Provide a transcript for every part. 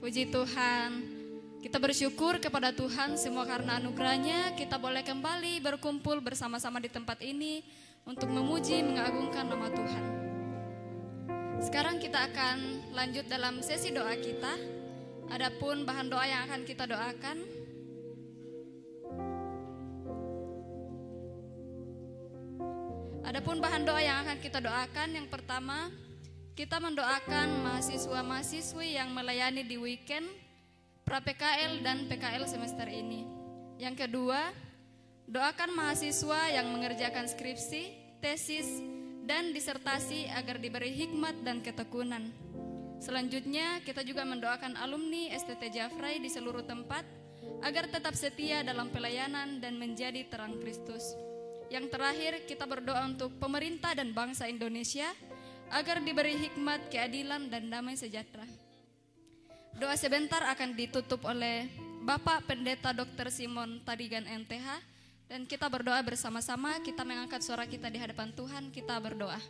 Puji Tuhan. Kita bersyukur kepada Tuhan semua karena anugerahnya kita boleh kembali berkumpul bersama-sama di tempat ini untuk memuji mengagungkan nama Tuhan. Sekarang kita akan lanjut dalam sesi doa kita. Adapun bahan doa yang akan kita doakan, yang pertama, kita mendoakan mahasiswa-mahasiswi yang melayani di weekend, pra-PKL dan PKL semester ini. Yang kedua, doakan mahasiswa yang mengerjakan skripsi, tesis, dan disertasi agar diberi hikmat dan ketekunan. Selanjutnya, kita juga mendoakan alumni STT Jafrai di seluruh tempat agar tetap setia dalam pelayanan dan menjadi terang Kristus. Yang terakhir, kita berdoa untuk pemerintah dan bangsa Indonesia agar diberi hikmat, keadilan, dan damai sejahtera. Doa sebentar akan ditutup oleh Bapak Pendeta Dr. Simon Tadigan MTH, dan kita berdoa bersama-sama. Kita mengangkat suara kita di hadapan Tuhan, kita berdoa.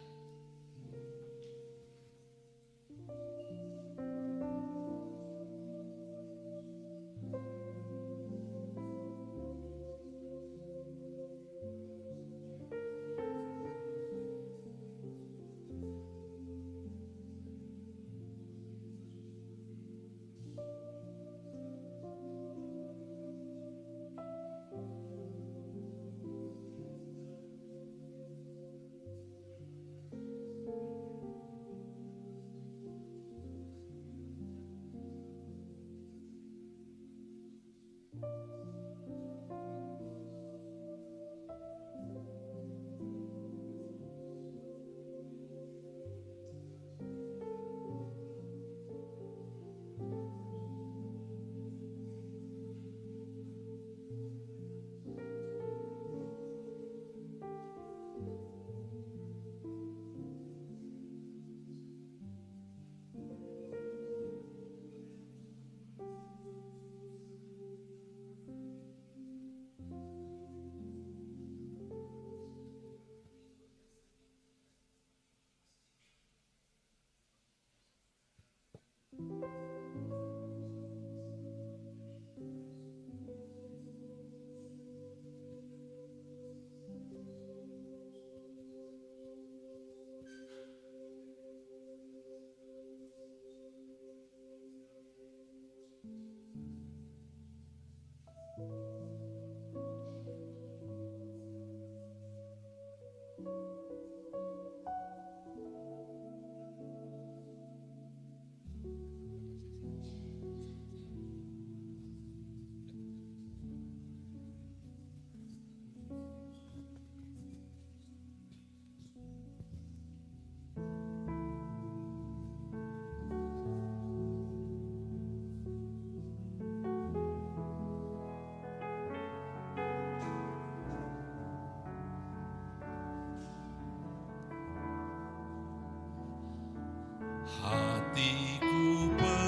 Hatiku percaya,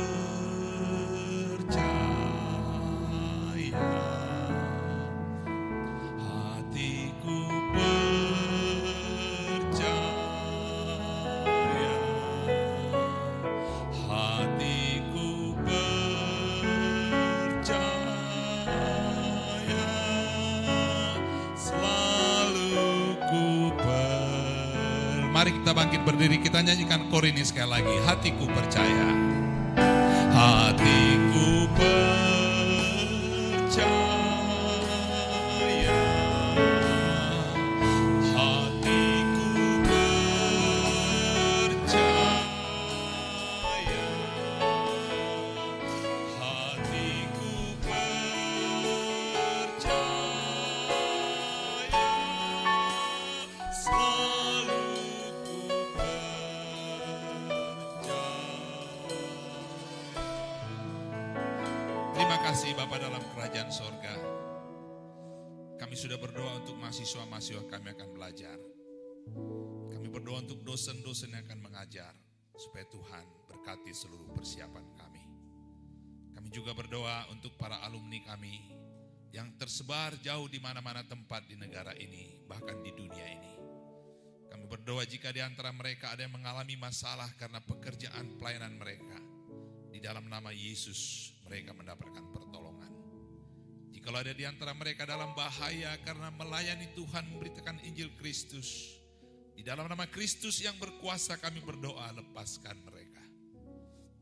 hatiku percaya, hatiku percaya, selalu ku Mari kita bangkit berdiri, kita nyanyikan kor ini sekali lagi. Hatiku percaya, hatiku percaya, hatiku percaya, hatiku percaya, selalu kasih Bapa dalam kerajaan sorga. Kami sudah berdoa untuk mahasiswa-mahasiswa kami akan belajar. Kami berdoa untuk dosen-dosen yang akan mengajar, supaya Tuhan berkati seluruh persiapan kami. Kami juga berdoa untuk para alumni kami yang tersebar jauh di mana-mana tempat di negara ini, bahkan di dunia ini. Kami berdoa jika di antara mereka ada yang mengalami masalah karena pekerjaan pelayanan mereka, Di dalam nama Yesus mereka mendapatkan pertolongan. Jikalau ada di antara mereka dalam bahaya karena melayani Tuhan, memberitakan Injil Kristus, di dalam nama Kristus yang berkuasa kami berdoa, lepaskan mereka.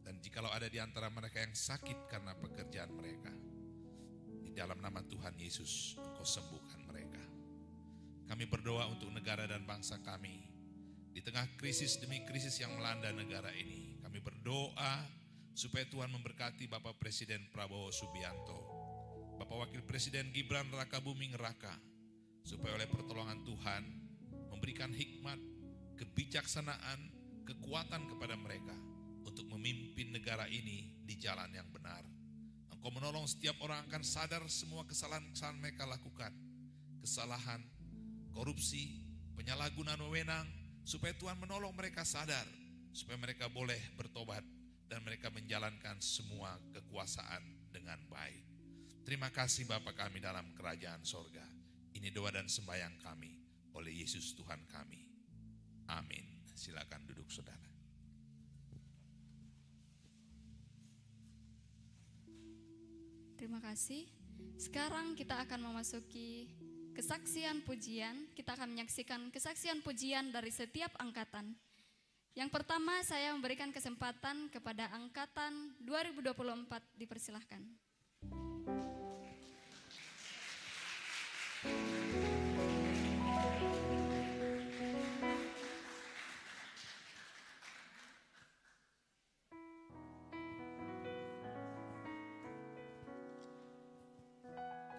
Dan jikalau ada di antara mereka yang sakit karena pekerjaan mereka, di dalam nama Tuhan Yesus Engkau sembuhkan mereka. Kami berdoa untuk negara dan bangsa kami. Di tengah krisis demi krisis yang melanda negara ini, kami berdoa supaya Tuhan memberkati Bapak Presiden Prabowo Subianto, Bapak Wakil Presiden Gibran Rakabuming Raka, supaya oleh pertolongan Tuhan memberikan hikmat, kebijaksanaan, kekuatan kepada mereka untuk memimpin negara ini di jalan yang benar. Engkau menolong setiap orang akan sadar semua kesalahan-kesalahan mereka lakukan, kesalahan, korupsi, penyalahgunaan wewenang, supaya Tuhan menolong mereka sadar, supaya mereka boleh bertobat dan mereka menjalankan semua kekuasaan dengan baik. Terima kasih Bapa kami dalam kerajaan sorga. Ini doa dan sembahyang kami oleh Yesus Tuhan kami. Amin. Silakan duduk saudara. Terima kasih. Sekarang kita akan memasuki kesaksian pujian. Kita akan menyaksikan kesaksian pujian dari setiap angkatan. Yang pertama saya memberikan kesempatan kepada angkatan 2024, dipersilahkan.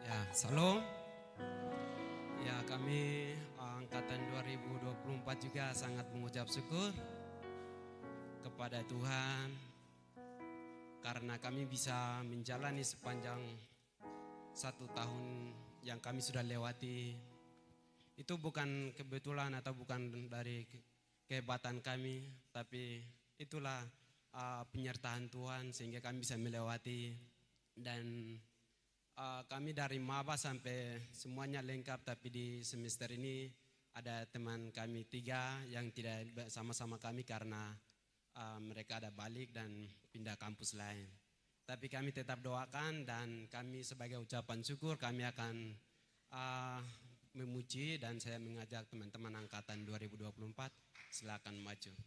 Ya, salam. Ya, kami angkatan 2024 juga sangat mengucap syukur kepada Tuhan karena kami bisa menjalani sepanjang 1 tahun yang kami sudah lewati. Itu bukan kebetulan atau bukan dari kehebatan kami, tapi itulah penyertaan Tuhan sehingga kami bisa melewati. Dan kami dari maba sampai semuanya lengkap, tapi di semester ini ada teman kami 3 yang tidak sama-sama kami karena mereka ada balik dan pindah kampus lain. Tapi kami tetap doakan dan kami sebagai ucapan syukur kami akan memuji, dan saya mengajak teman-teman angkatan 2024 silakan maju.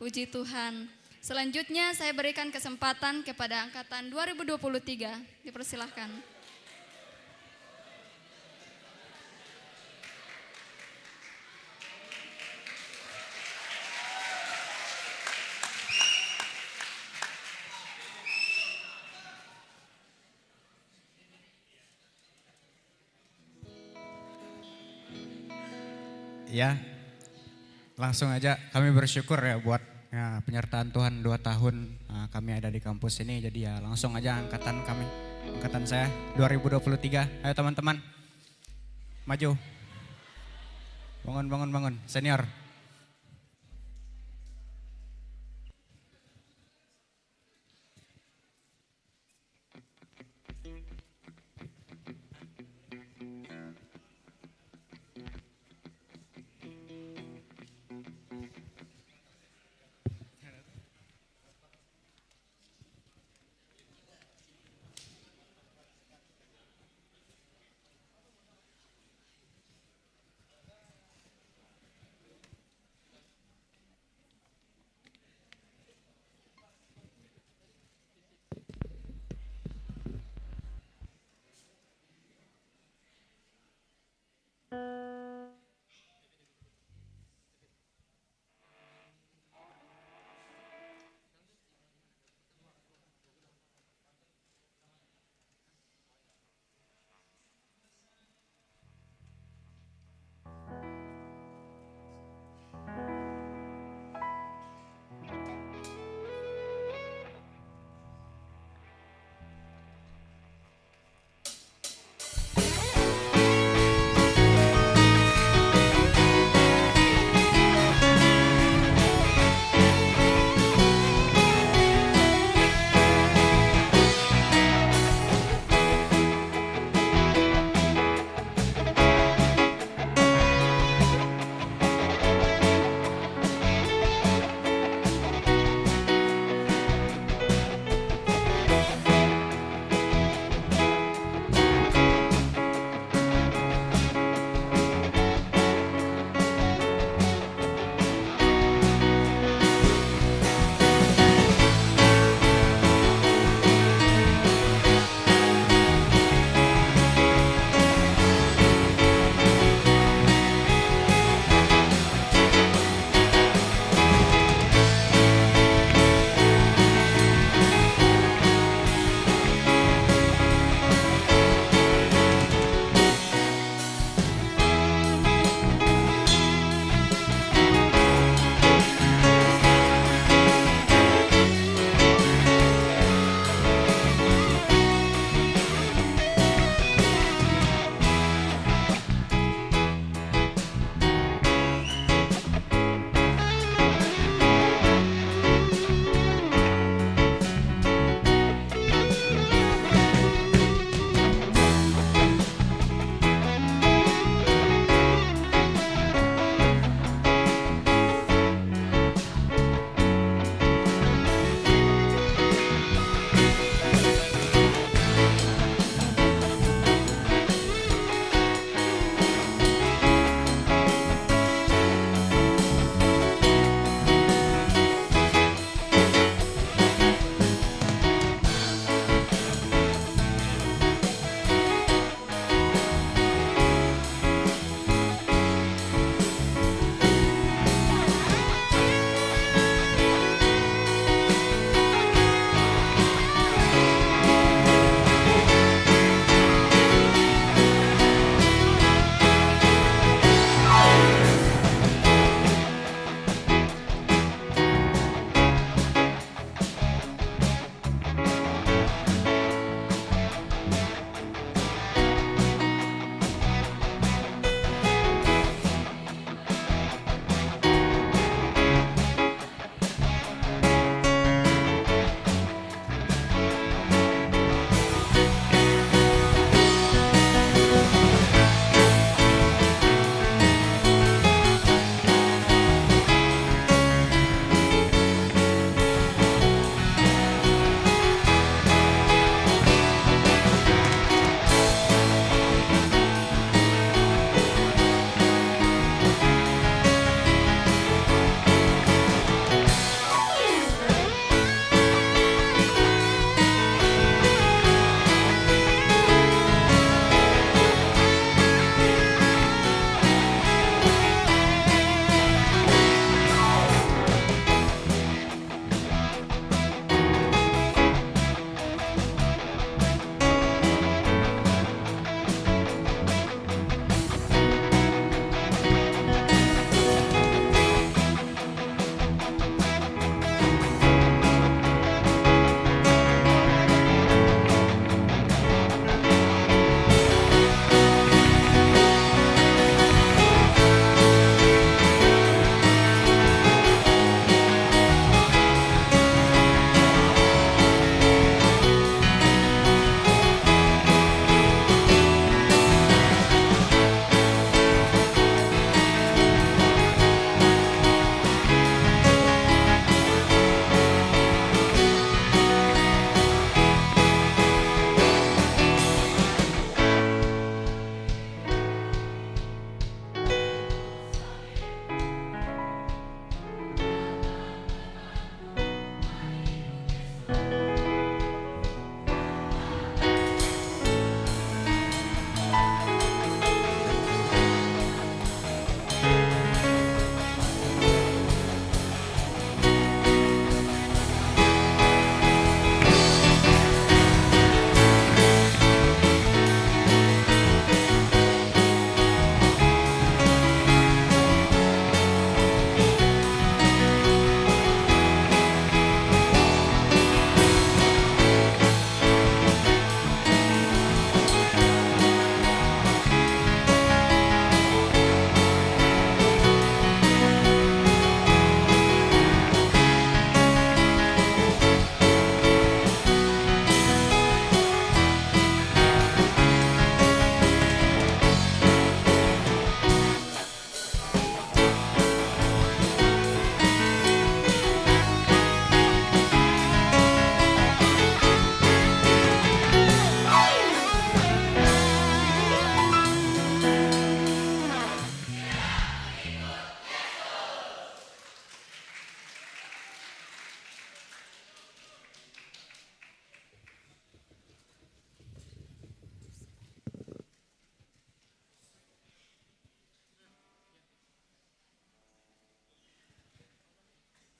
Puji Tuhan. Selanjutnya saya berikan kesempatan kepada angkatan 2023. Dipersilahkan. Ya, langsung aja kami bersyukur ya buat ya, penyertaan Tuhan 2 tahun kami ada di kampus ini. Jadi ya langsung aja angkatan saya 2023. Ayo teman-teman, maju. Bangun, senior.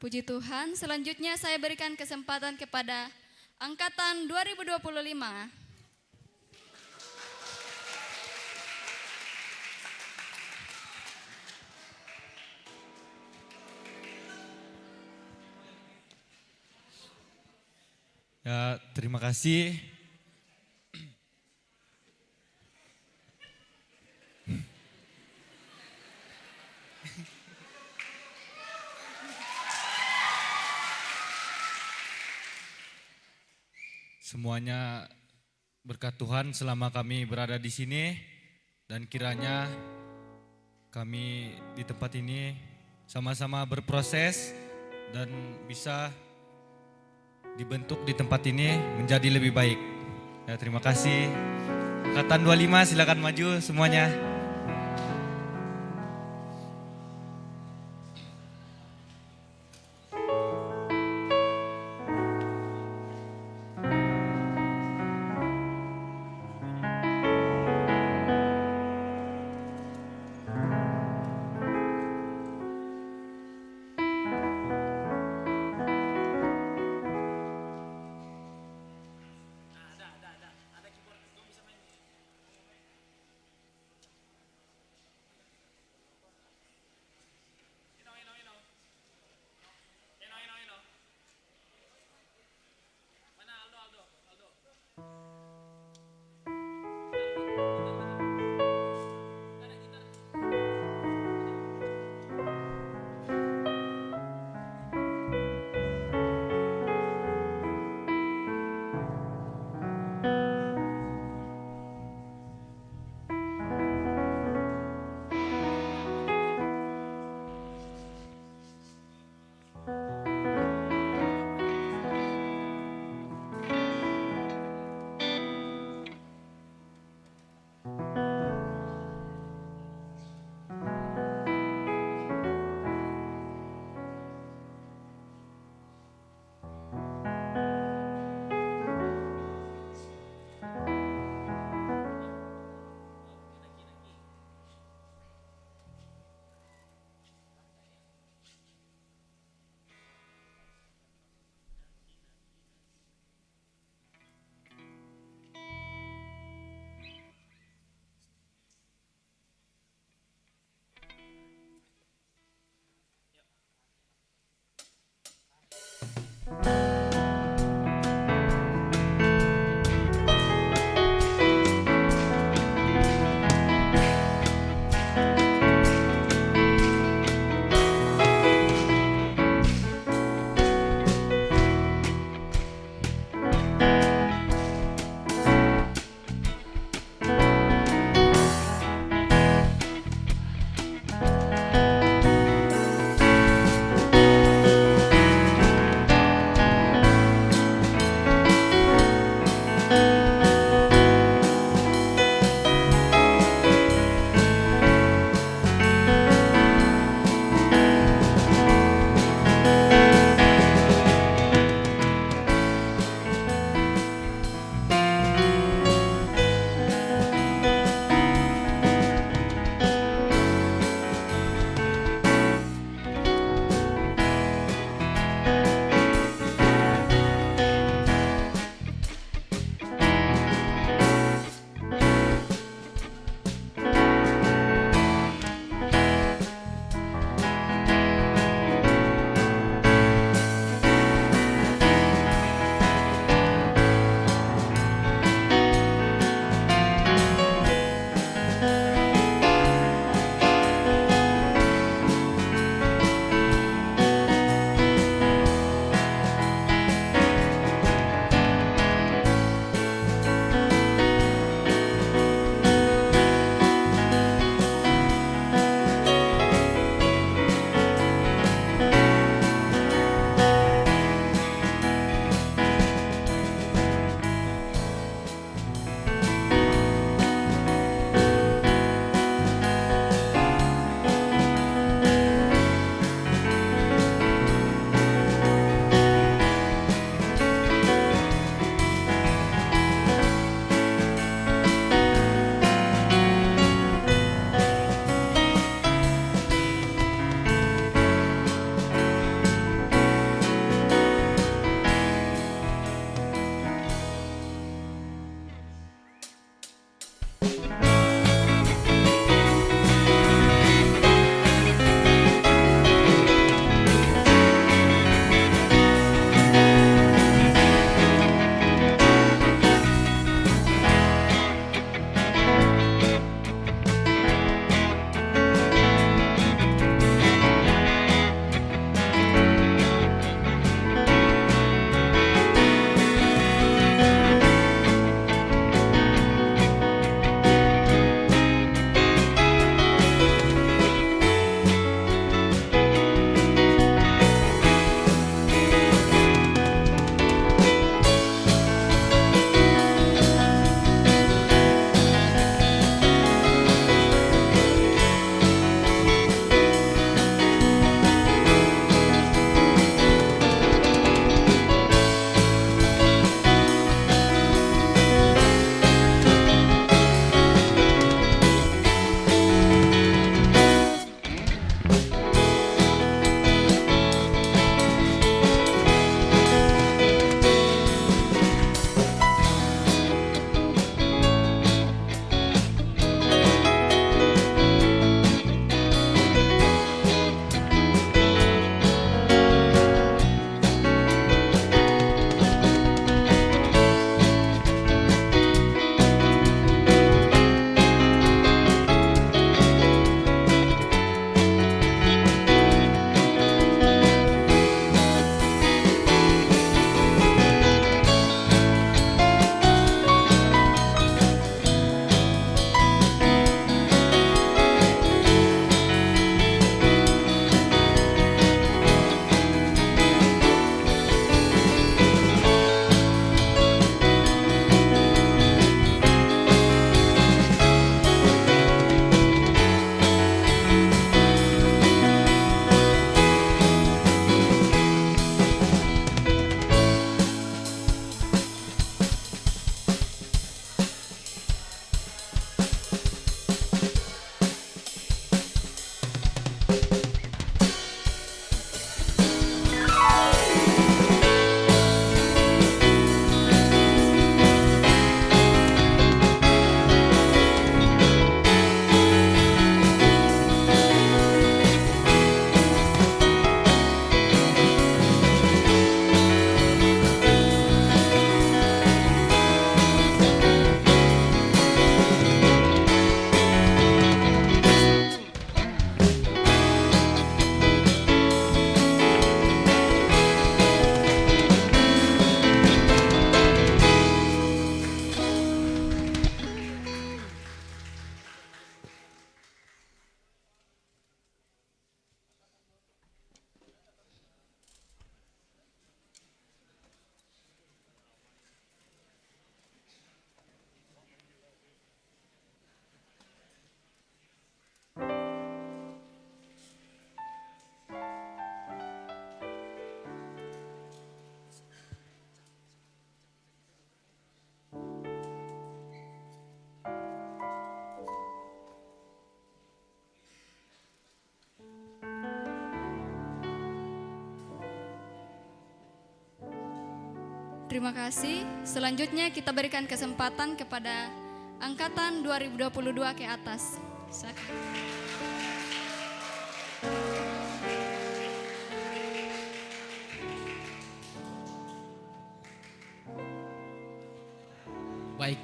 Puji Tuhan, selanjutnya saya berikan kesempatan kepada angkatan 2025. Ya, terima kasih. Semuanya berkat Tuhan selama kami berada di sini dan kiranya kami di tempat ini sama-sama berproses dan bisa dibentuk di tempat ini menjadi lebih baik. Ya, terima kasih. Angkatan 25 silakan maju semuanya. Terima kasih. Selanjutnya kita berikan kesempatan kepada angkatan 2022 ke atas. Baik,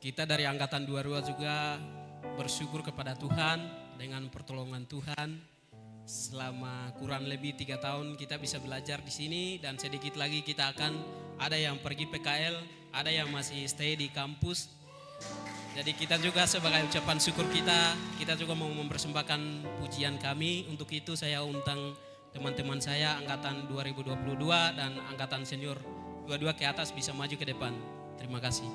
kita dari angkatan 22 juga bersyukur kepada Tuhan dengan pertolongan Tuhan. Selama kurang lebih 3 tahun kita bisa belajar di sini dan sedikit lagi kita akan ada yang pergi PKL, ada yang masih stay di kampus. Jadi kita juga sebagai ucapan syukur kita juga mau mempersembahkan pujian kami. Untuk itu saya undang teman-teman saya angkatan 2022 dan angkatan senior 22 ke atas bisa maju ke depan. Terima kasih.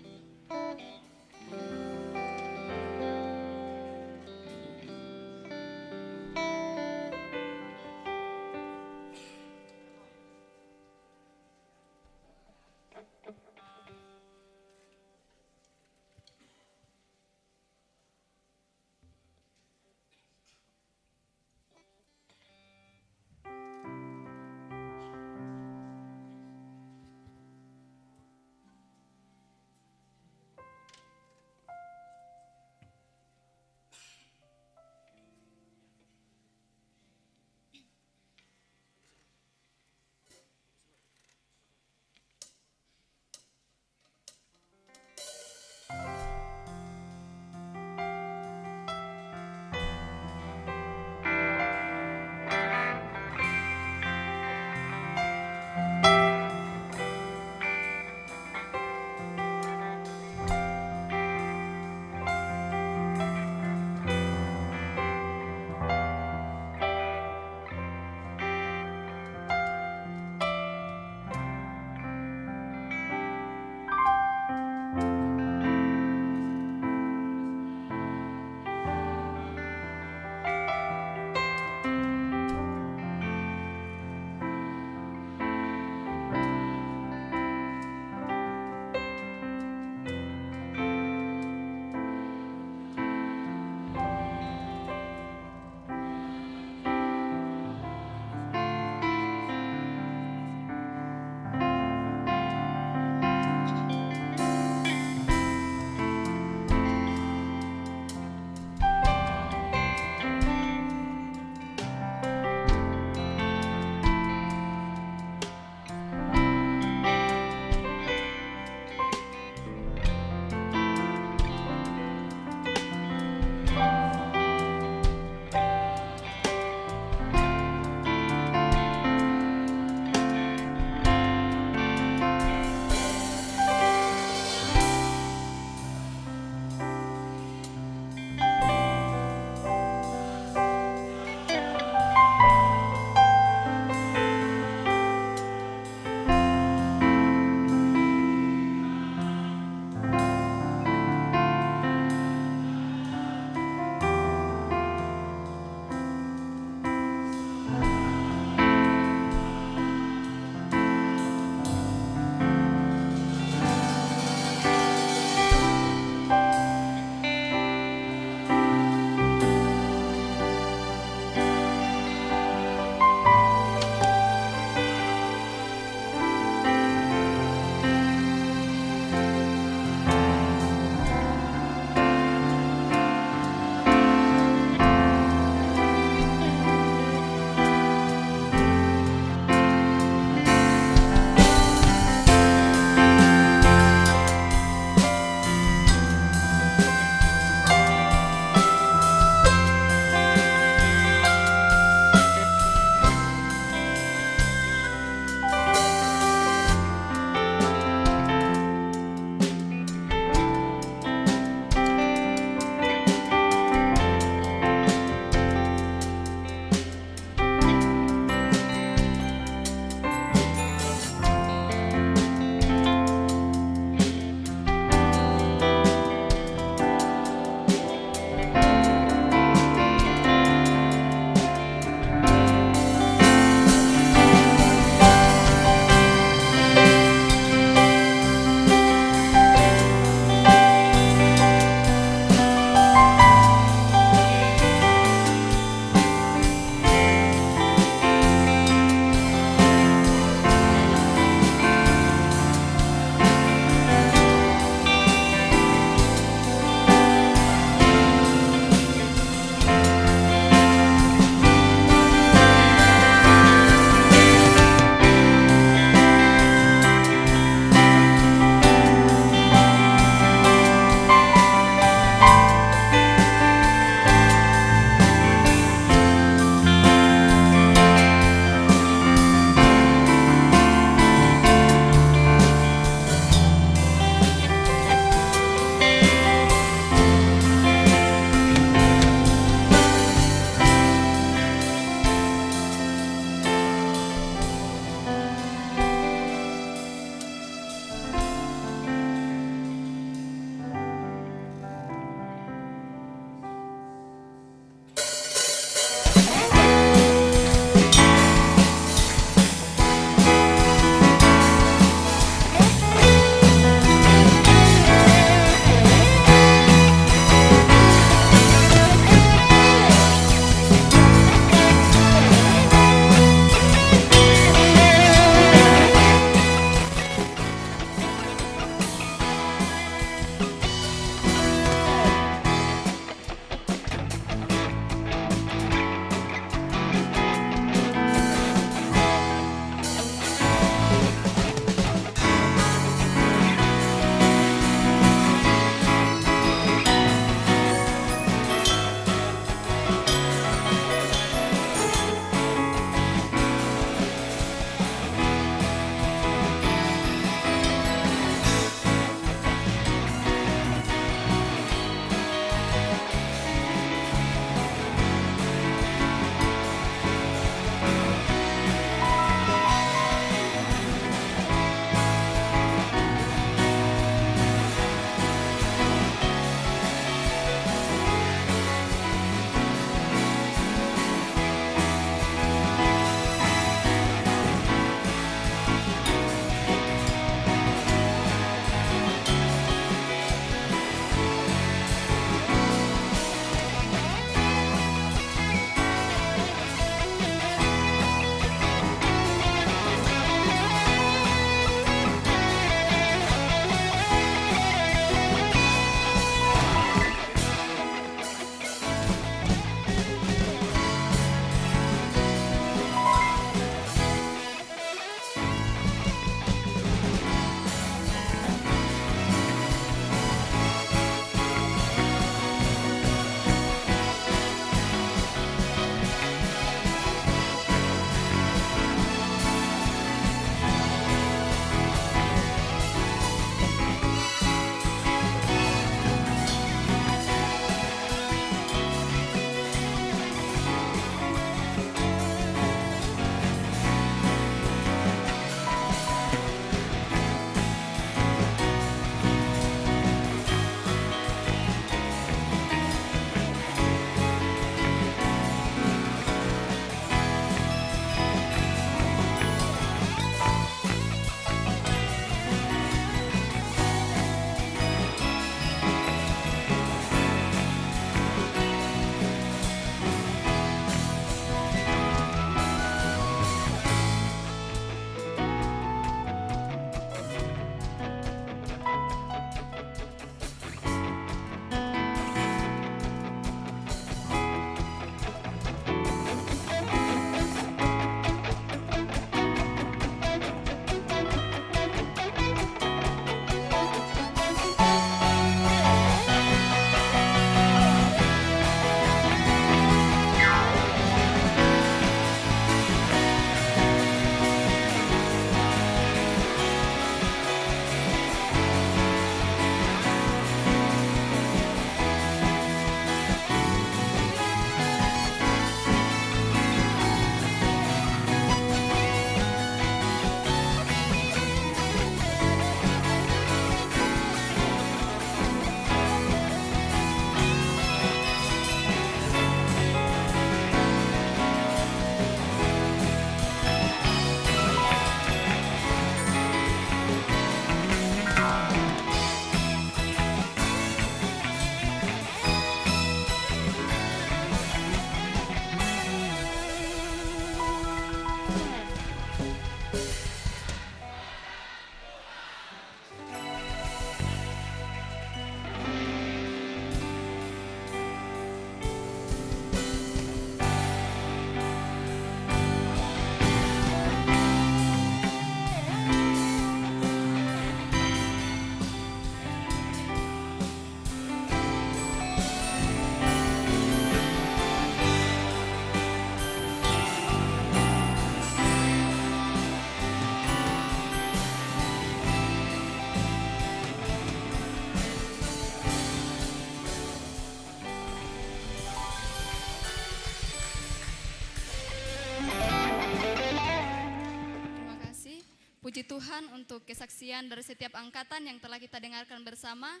Puji Tuhan untuk kesaksian dari setiap angkatan yang telah kita dengarkan bersama.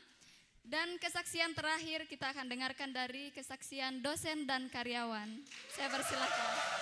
Dan kesaksian terakhir kita akan dengarkan dari kesaksian dosen dan karyawan. Saya persilakan.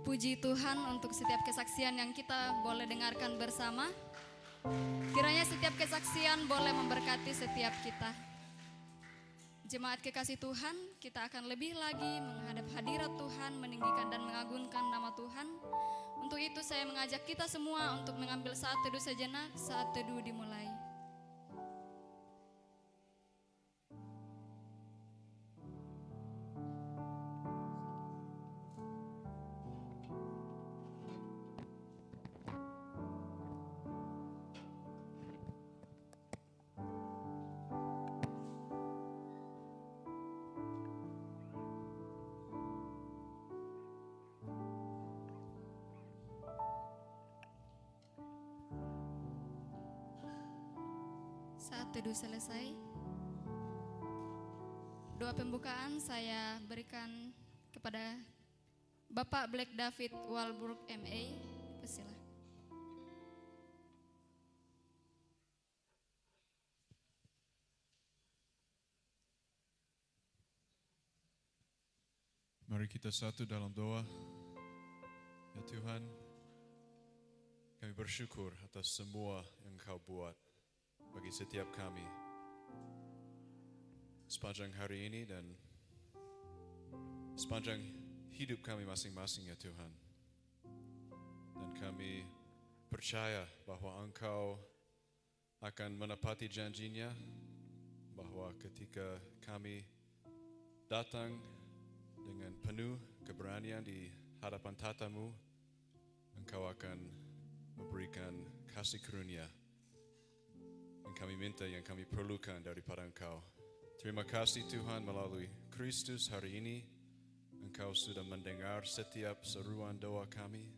Puji Tuhan untuk setiap kesaksian yang kita boleh dengarkan bersama. Kiranya setiap kesaksian boleh memberkati setiap kita. Jemaat kekasih Tuhan, kita akan lebih lagi menghadap hadirat Tuhan, meninggikan dan mengagungkan nama Tuhan. Untuk itu saya mengajak kita semua untuk mengambil saat teduh sejenak, saat teduh dimulai. Saat teduh selesai, doa pembukaan saya berikan kepada Bapak Black David Walbrook MA. Persilakan. Mari kita satu dalam doa. Ya Tuhan, kami bersyukur atas semua yang Kau buat bagi setiap kami sepanjang hari ini dan sepanjang hidup kami masing-masing ya Tuhan. Dan kami percaya bahwa Engkau akan menepati janjinya, bahwa ketika kami datang dengan penuh keberanian di hadapan tatamu, Engkau akan memberikan kasih karunia yang kami minta, yang kami perlukan daripada Engkau. Terima kasih Tuhan, melalui Kristus hari ini Engkau sudah mendengar setiap seruan doa kami,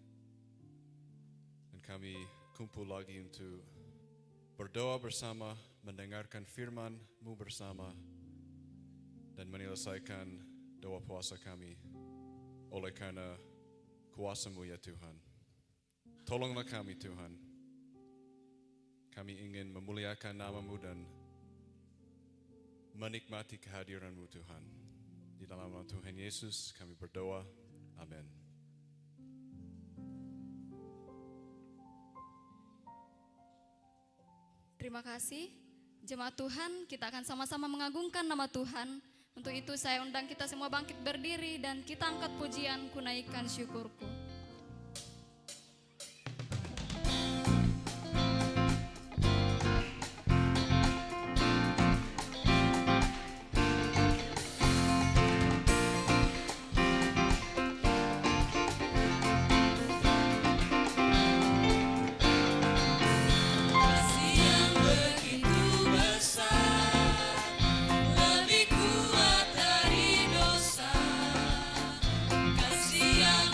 dan kami kumpul lagi untuk berdoa bersama, mendengarkan firman-Mu bersama, dan menyelesaikan doa puasa kami oleh karena kuasa-Mu ya Tuhan. Tolonglah kami Tuhan. Kami ingin memuliakan nama-Mu dan menikmati kehadiran-Mu Tuhan. Di dalam nama Tuhan Yesus kami berdoa. Amin. Terima kasih. Jemaat Tuhan, kita akan sama-sama mengagungkan nama Tuhan. Untuk itu saya undang kita semua bangkit berdiri dan kita angkat pujian, kunaikan syukurku. Kasih yang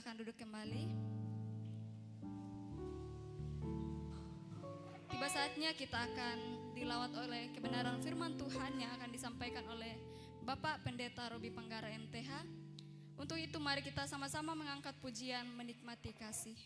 silakan duduk kembali. Tiba saatnya kita akan dilawat oleh kebenaran firman Tuhan yang akan disampaikan oleh Bapak Pendeta Robi Panggara MTH. Untuk itu mari kita sama-sama mengangkat pujian menikmati kasih.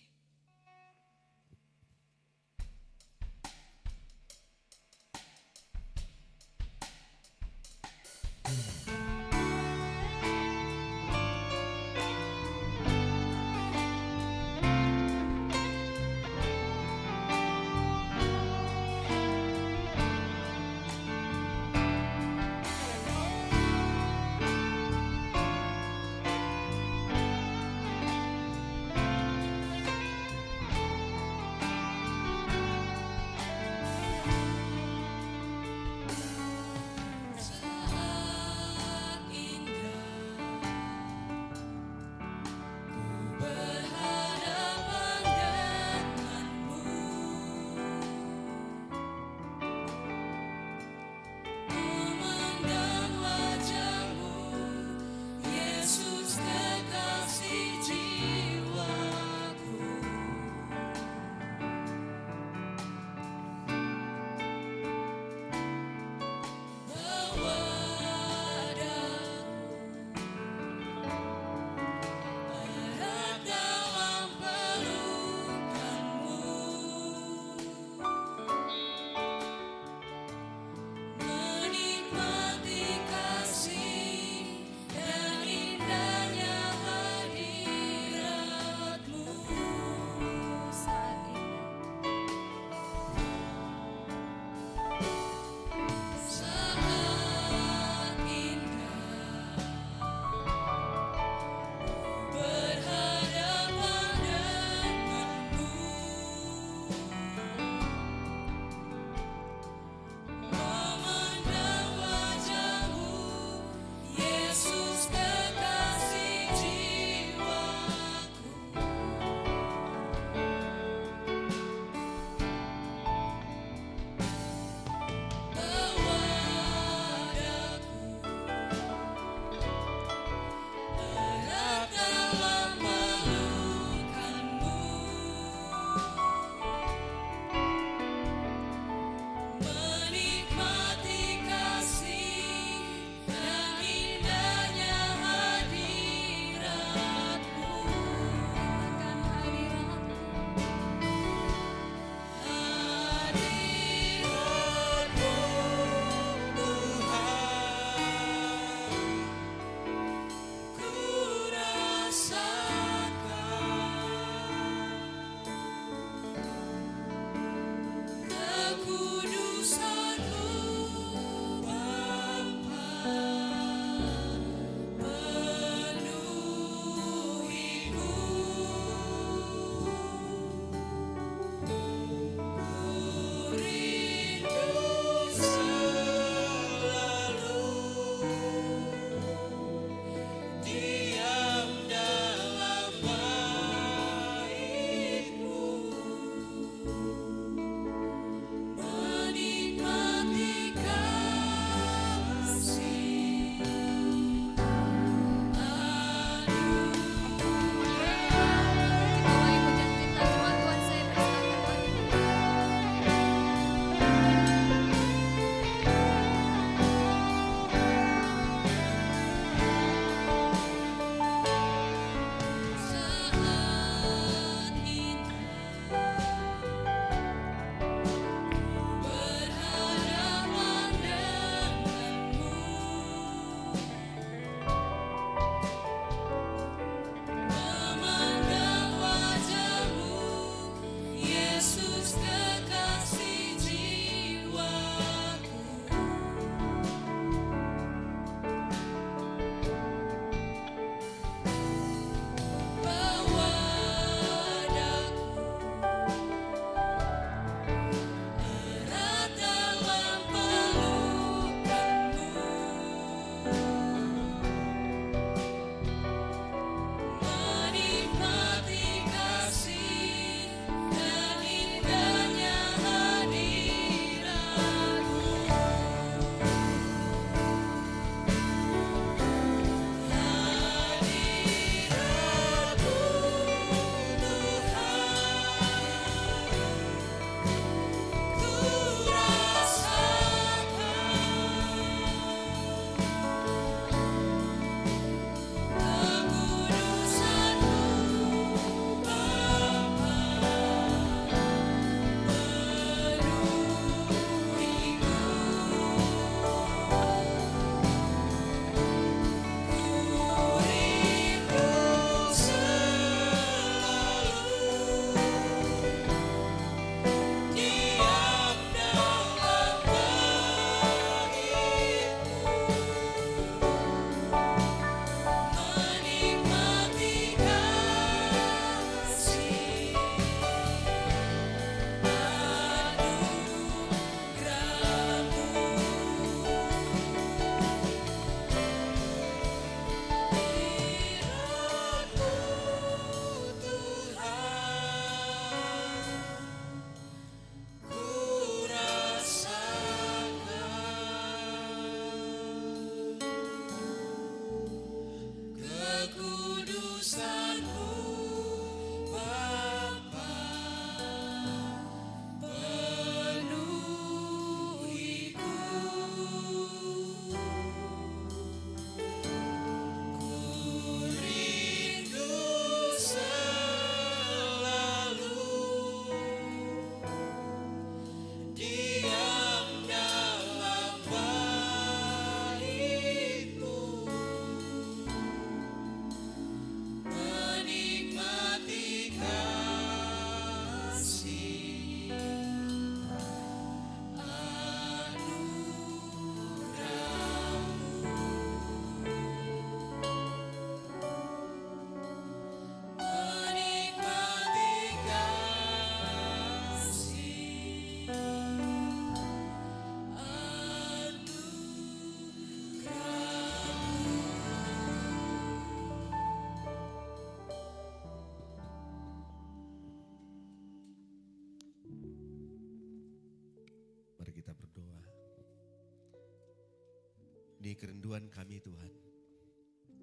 Ini kerinduan kami Tuhan,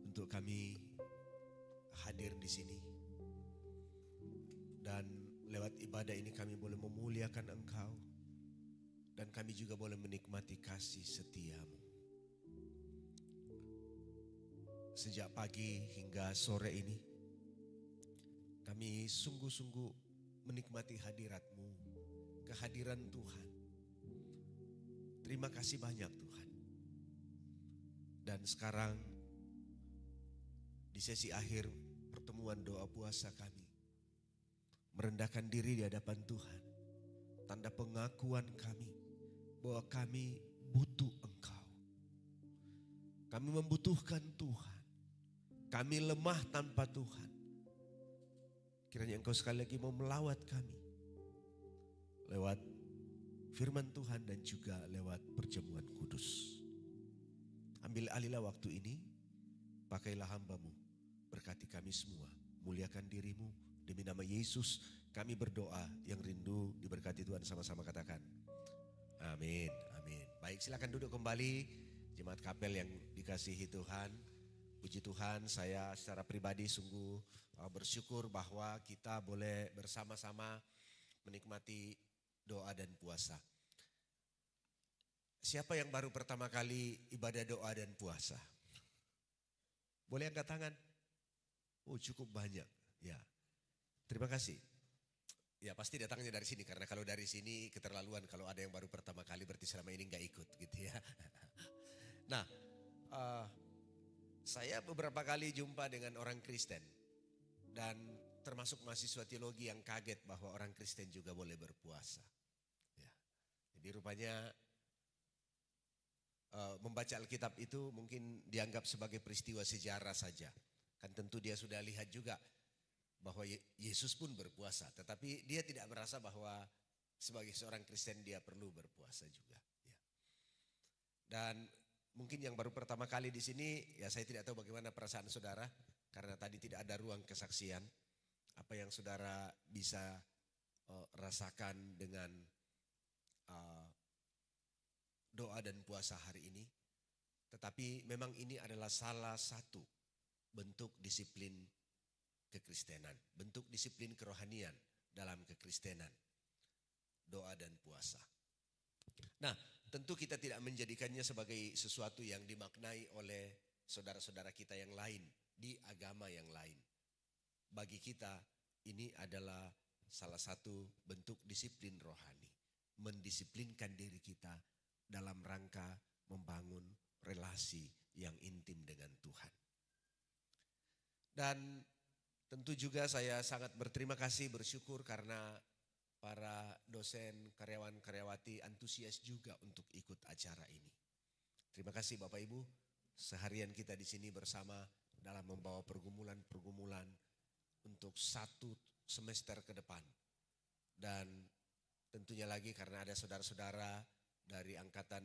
untuk kami hadir di sini. Dan lewat ibadah ini kami boleh memuliakan Engkau. Dan kami juga boleh menikmati kasih setiamu. Sejak pagi hingga sore ini, kami sungguh-sungguh menikmati hadirat-Mu, kehadiran Tuhan. Terima kasih banyak Tuhan. Dan sekarang di sesi akhir pertemuan doa puasa kami, merendahkan diri di hadapan Tuhan. Tanda pengakuan kami bahwa kami butuh Engkau. Kami membutuhkan Tuhan. Kami lemah tanpa Tuhan. Kiranya Engkau sekali lagi mau melawat kami lewat firman Tuhan dan juga lewat perjamuan kudus. Ambil alihlah waktu ini, pakailah hamba-Mu, berkati kami semua, muliakan diri-Mu. Demi nama Yesus kami berdoa, yang rindu diberkati Tuhan, sama-sama katakan amin, amin. Baik, silakan duduk kembali jemaat kapel yang dikasihi Tuhan. Puji Tuhan, saya secara pribadi sungguh bersyukur bahwa kita boleh bersama-sama menikmati doa dan puasa. Siapa yang baru pertama kali ibadah doa dan puasa? Boleh angkat tangan? Oh, cukup banyak. Ya. Terima kasih. Ya, pasti datangnya dari sini, karena kalau dari sini keterlaluan kalau ada yang baru pertama kali berarti selama ini nggak ikut gitu ya. Nah, saya beberapa kali jumpa dengan orang Kristen dan termasuk mahasiswa teologi yang kaget bahwa orang Kristen juga boleh berpuasa. Ya. Jadi rupanya membaca Alkitab itu mungkin dianggap sebagai peristiwa sejarah saja. Kan tentu dia sudah lihat juga bahwa Yesus pun berpuasa, tetapi dia tidak merasa bahwa sebagai seorang Kristen dia perlu berpuasa juga. Ya. Dan mungkin yang baru pertama kali di sini, ya saya tidak tahu bagaimana perasaan saudara, karena tadi tidak ada ruang kesaksian. Apa yang saudara bisa rasakan dengan doa dan puasa hari ini. Tetapi memang ini adalah salah satu bentuk disiplin kekristenan, bentuk disiplin kerohanian dalam kekristenan, doa dan puasa. Nah, tentu kita tidak menjadikannya sebagai sesuatu yang dimaknai oleh saudara-saudara kita yang lain, di agama yang lain. Bagi kita ini adalah salah satu bentuk disiplin rohani, mendisiplinkan diri kita dalam rangka membangun relasi yang intim dengan Tuhan. Dan tentu juga saya sangat berterima kasih, bersyukur karena para dosen, karyawan-karyawati antusias juga untuk ikut acara ini. Terima kasih Bapak Ibu, seharian kita di sini bersama dalam membawa pergumulan-pergumulan untuk 1 semester ke depan. Dan tentunya lagi karena ada saudara-saudara dari angkatan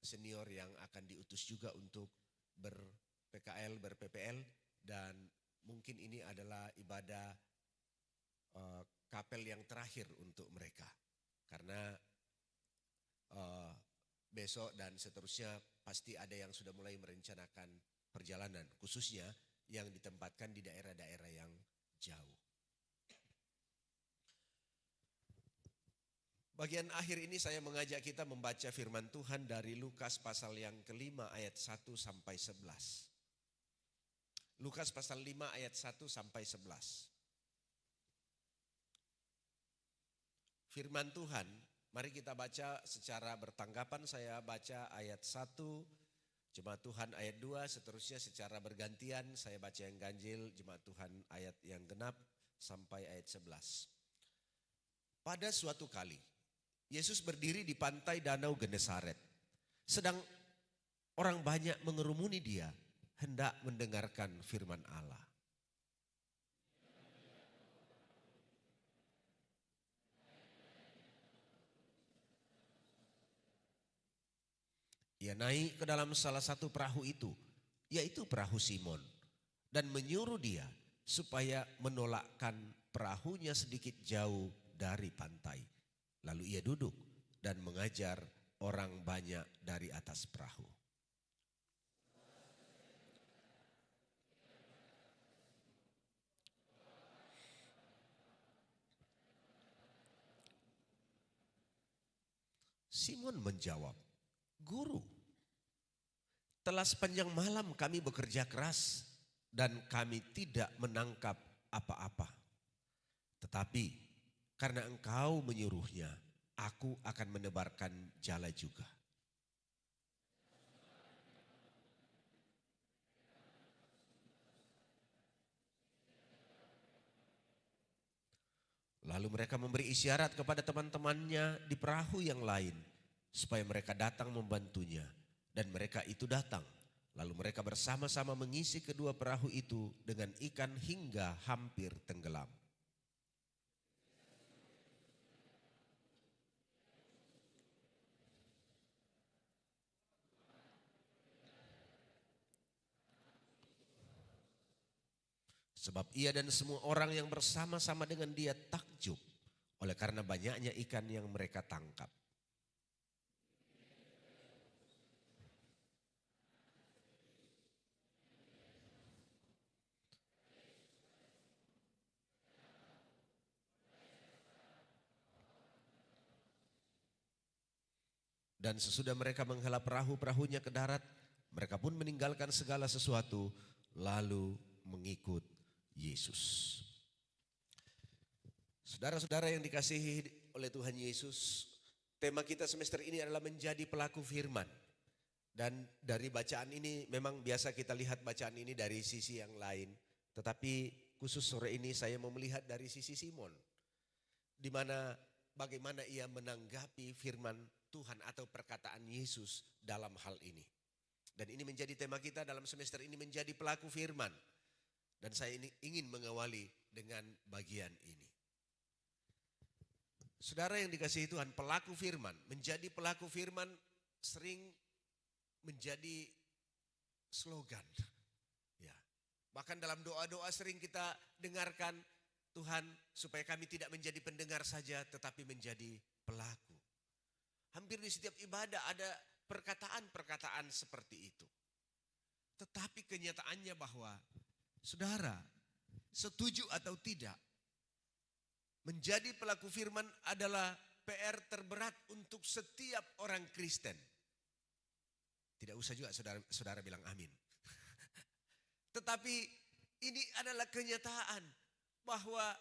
senior yang akan diutus juga untuk ber-PKL, ber-PPL, dan mungkin ini adalah ibadah kapel yang terakhir untuk mereka. Karena besok dan seterusnya pasti ada yang sudah mulai merencanakan perjalanan, khususnya yang ditempatkan di daerah-daerah yang jauh. Bagian akhir ini saya mengajak kita membaca firman Tuhan dari Lukas pasal yang ke-5 ayat 1 sampai 11. Lukas pasal 5 ayat 1 sampai 11. Firman Tuhan, mari kita baca secara bertanggapan. Saya baca ayat 1, jemaat Tuhan ayat 2, seterusnya secara bergantian. Saya baca yang ganjil, jemaat Tuhan ayat yang genap sampai ayat 11. Pada suatu kali, Yesus berdiri di pantai Danau Genesaret. Sedang orang banyak mengerumuni dia, hendak mendengarkan firman Allah. Ia naik ke dalam salah satu perahu itu, yaitu perahu Simon, dan menyuruh dia supaya menolakkan perahunya sedikit jauh dari pantai. Lalu ia duduk dan mengajar orang banyak dari atas perahu. Simon menjawab, "Guru, telah sepanjang malam kami bekerja keras dan kami tidak menangkap apa-apa. Tetapi karena engkau menyuruhnya, aku akan menebarkan jala juga." Lalu mereka memberi isyarat kepada teman-temannya di perahu yang lain supaya mereka datang membantunya. Dan mereka itu datang. Lalu mereka bersama-sama mengisi kedua perahu itu dengan ikan hingga hampir tenggelam. Sebab ia dan semua orang yang bersama-sama dengan dia takjub oleh karena banyaknya ikan yang mereka tangkap. Dan sesudah mereka menghela perahu-perahunya ke darat, mereka pun meninggalkan segala sesuatu lalu mengikut Yesus. Saudara-saudara yang dikasihi oleh Tuhan Yesus, tema kita semester ini adalah menjadi pelaku firman. Dan dari bacaan ini memang biasa kita lihat bacaan ini dari sisi yang lain. Tetapi khusus sore ini saya mau melihat dari sisi Simon. Di mana bagaimana ia menanggapi firman Tuhan atau perkataan Yesus dalam hal ini. Dan ini menjadi tema kita dalam semester ini, menjadi pelaku firman. Dan saya ingin mengawali dengan bagian ini. Saudara yang dikasihi Tuhan, pelaku firman, menjadi pelaku firman sering menjadi slogan. Ya. Bahkan dalam doa-doa sering kita dengarkan, Tuhan supaya kami tidak menjadi pendengar saja tetapi menjadi pelaku. Hampir di setiap ibadah ada perkataan-perkataan seperti itu. Tetapi kenyataannya bahwa saudara, setuju atau tidak, menjadi pelaku firman adalah PR terberat untuk setiap orang Kristen. Tidak usah juga saudara bilang amin. Tetapi ini adalah kenyataan bahwa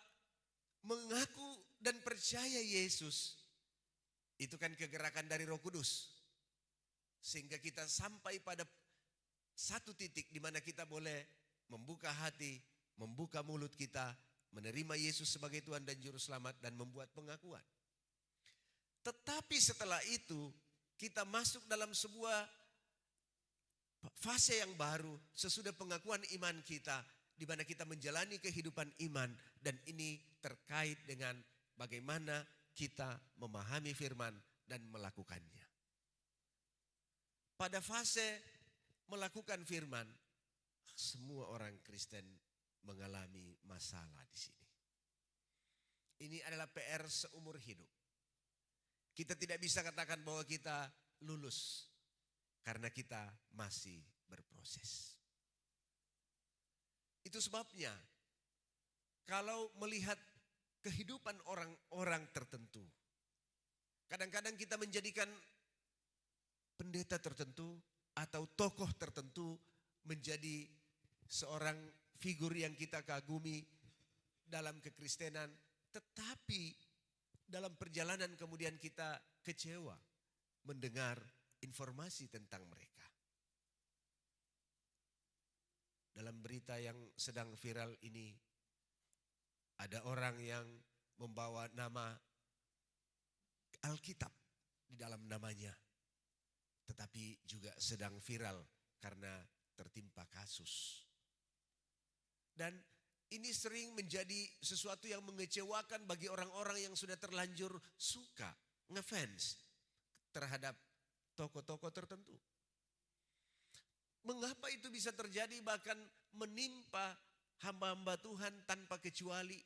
mengaku dan percaya Yesus itu kan kegerakan dari Roh Kudus. Sehingga kita sampai pada satu titik di mana kita boleh membuka hati, membuka mulut kita, menerima Yesus sebagai Tuhan dan Juru Selamat dan membuat pengakuan. Tetapi setelah itu kita masuk dalam sebuah fase yang baru sesudah pengakuan iman kita, di mana kita menjalani kehidupan iman, dan ini terkait dengan bagaimana kita memahami firman dan melakukannya. Pada fase melakukan firman, semua orang Kristen mengalami masalah di sini. Ini adalah PR seumur hidup. Kita tidak bisa katakan bahwa kita lulus karena kita masih berproses. Itu sebabnya kalau melihat kehidupan orang-orang tertentu, kadang-kadang kita menjadikan pendeta tertentu atau tokoh tertentu menjadi seorang figur yang kita kagumi dalam kekristenan, tetapi dalam perjalanan kemudian kita kecewa mendengar informasi tentang mereka. Dalam berita yang sedang viral ini, ada orang yang membawa nama Alkitab di dalam namanya, tetapi juga sedang viral karena tertimpa kasus. Dan ini sering menjadi sesuatu yang mengecewakan bagi orang-orang yang sudah terlanjur suka, ngefans terhadap tokoh-tokoh tertentu. Mengapa itu bisa terjadi bahkan menimpa hamba-hamba Tuhan tanpa kecuali?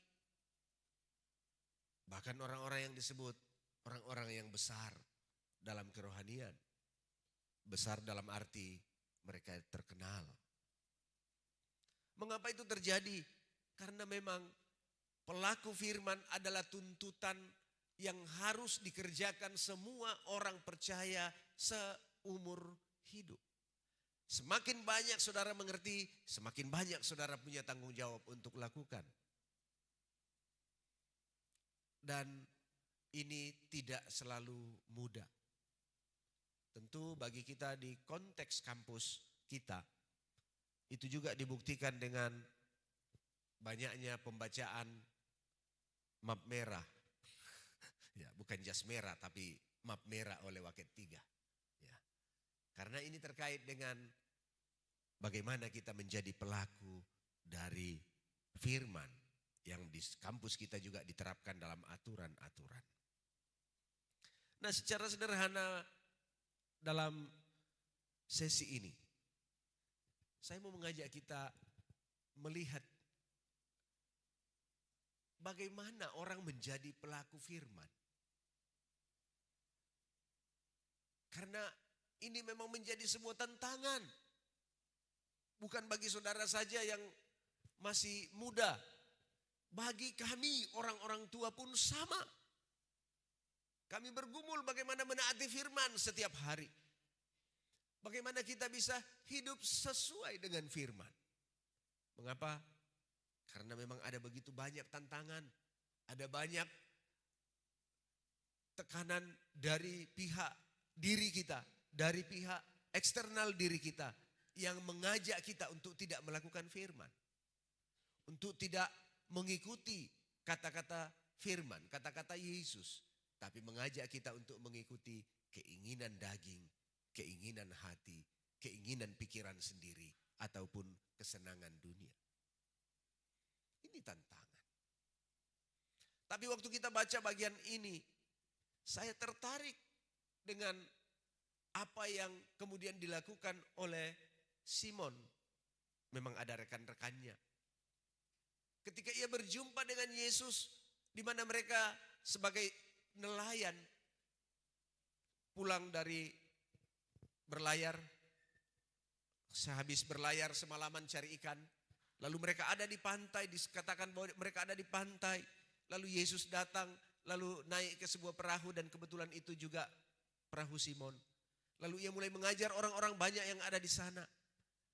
Bahkan orang-orang yang disebut orang-orang yang besar dalam kerohanian. Besar dalam arti mereka terkenal. Mengapa itu terjadi? Karena memang pelaku firman adalah tuntutan yang harus dikerjakan semua orang percaya seumur hidup. Semakin banyak saudara mengerti, semakin banyak saudara punya tanggung jawab untuk lakukan. Dan ini tidak selalu mudah. Tentu bagi kita di konteks kampus kita, itu juga dibuktikan dengan banyaknya pembacaan map merah. Ya, bukan jas merah tapi map merah oleh Waket 3. Ya. Karena ini terkait dengan bagaimana kita menjadi pelaku dari firman yang di kampus kita juga diterapkan dalam aturan-aturan. Nah, secara sederhana dalam sesi ini, saya mau mengajak kita melihat bagaimana orang menjadi pelaku firman. Karena ini memang menjadi sebuah tantangan. Bukan bagi saudara saja yang masih muda. Bagi kami orang-orang tua pun sama. Kami bergumul bagaimana menaati firman setiap hari. Bagaimana kita bisa hidup sesuai dengan firman. Mengapa? Karena memang ada begitu banyak tantangan. Ada banyak tekanan dari pihak diri kita, dari pihak eksternal diri kita yang mengajak kita untuk tidak melakukan firman. Untuk tidak mengikuti kata-kata firman, kata-kata Yesus. Tapi mengajak kita untuk mengikuti keinginan daging, keinginan hati, keinginan pikiran sendiri, ataupun kesenangan dunia. Ini tantangan. Tapi waktu kita baca bagian ini, saya tertarik dengan apa yang kemudian dilakukan oleh Simon. Memang ada rekan-rekannya. Ketika ia berjumpa dengan Yesus, di mana mereka sebagai nelayan pulang dari berlayar, sehabis berlayar semalaman cari ikan, lalu mereka ada di pantai, dikatakan bahwa mereka ada di pantai, lalu Yesus datang, lalu naik ke sebuah perahu dan kebetulan itu juga perahu Simon. Lalu ia mulai mengajar orang-orang banyak yang ada di sana.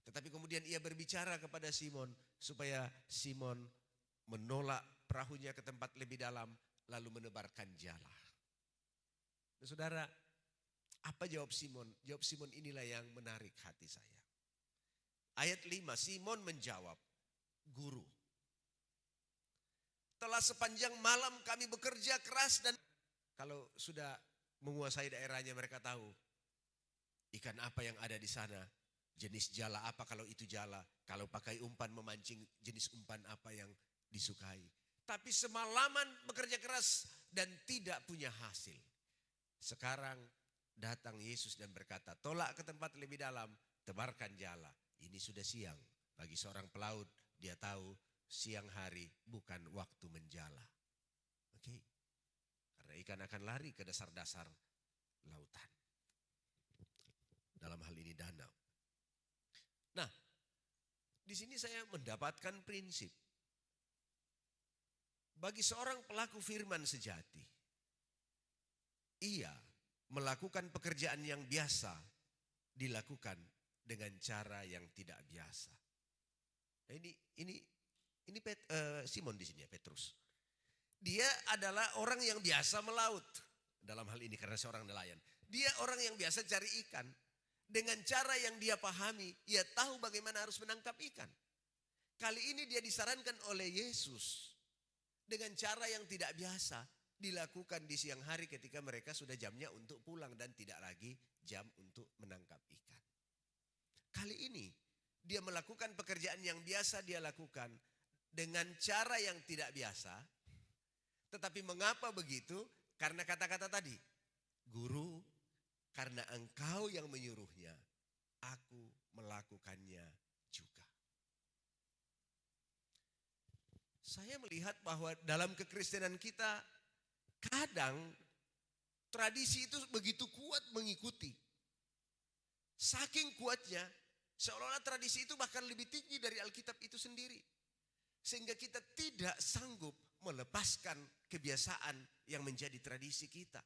Tetapi kemudian ia berbicara kepada Simon supaya Simon menolak perahunya ke tempat lebih dalam lalu menebarkan jala. Nah, saudara, apa jawab Simon? Jawab Simon inilah yang menarik hati saya. Ayat 5, Simon menjawab, Guru, telah sepanjang malam kami bekerja keras dan kalau sudah menguasai daerahnya mereka tahu ikan apa yang ada di sana, jenis jala apa kalau itu jala, kalau pakai umpan memancing jenis umpan apa yang disukai. Tapi semalaman bekerja keras dan tidak punya hasil. Sekarang datang Yesus dan berkata, tolak ke tempat lebih dalam, tebarkan jala. Ini sudah siang. Bagi seorang pelaut, dia tahu siang hari bukan waktu menjala. Oke. Karena ikan akan lari ke dasar-dasar lautan. Dalam hal ini danau. Nah, di sini saya mendapatkan prinsip. Bagi seorang pelaku firman sejati, ia melakukan pekerjaan yang biasa dilakukan dengan cara yang tidak biasa. Nah, ini Simon di sini ya, Petrus. Dia adalah orang yang biasa melaut. Dalam hal ini karena seorang nelayan. Dia orang yang biasa cari ikan. Dengan cara yang dia pahami, ia tahu bagaimana harus menangkap ikan. Kali ini dia disarankan oleh Yesus dengan cara yang tidak biasa dilakukan di siang hari ketika mereka sudah jamnya untuk pulang dan tidak lagi jam untuk menangkap ikan. Kali ini dia melakukan pekerjaan yang biasa dia lakukan dengan cara yang tidak biasa. Tetapi mengapa begitu? Karena kata-kata tadi, Guru, karena engkau yang menyuruhnya, aku melakukannya juga. Saya melihat bahwa dalam kekristenan kita, kadang tradisi itu begitu kuat mengikuti. Saking kuatnya, seolah-olah tradisi itu bahkan lebih tinggi dari Alkitab itu sendiri. Sehingga kita tidak sanggup melepaskan kebiasaan yang menjadi tradisi kita.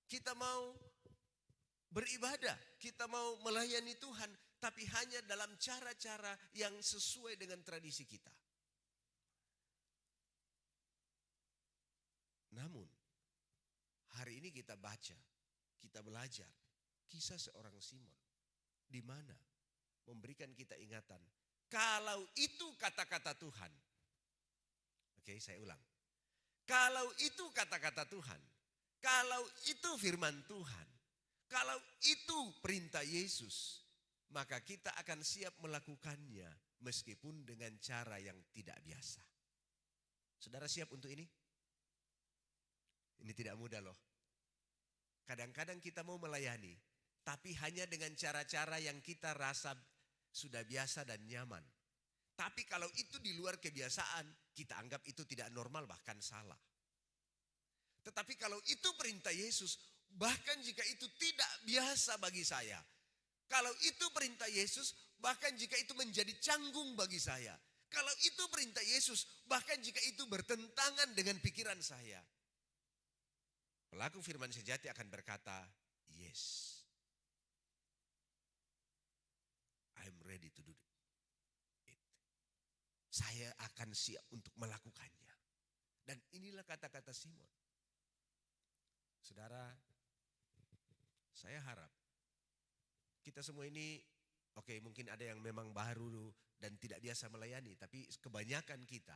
Kita mau beribadah, kita mau melayani Tuhan, tapi hanya dalam cara-cara yang sesuai dengan tradisi kita. Namun, hari ini kita baca, kita belajar kisah seorang Simon, di mana memberikan kita ingatan, kalau itu kata-kata Tuhan. Oke, saya ulang. Kalau itu kata-kata Tuhan, kalau itu firman Tuhan, kalau itu perintah Yesus, maka kita akan siap melakukannya meskipun dengan cara yang tidak biasa. Saudara siap untuk ini? Ini tidak mudah loh. Kadang-kadang kita mau melayani, tapi hanya dengan cara-cara yang kita rasa sudah biasa dan nyaman. Tapi kalau itu di luar kebiasaan, kita anggap itu tidak normal, bahkan salah. Tetapi kalau itu perintah Yesus, bahkan jika itu tidak biasa bagi saya, kalau itu perintah Yesus, bahkan jika itu menjadi canggung bagi saya, kalau itu perintah Yesus, bahkan jika itu bertentangan dengan pikiran saya, pelaku firman sejati akan berkata, yes, I'm ready to do it. Saya akan siap untuk melakukannya. Dan inilah kata-kata Simon. Saudara, saya harap kita semua ini, oke, mungkin ada yang memang baru dan tidak biasa melayani, tapi kebanyakan kita,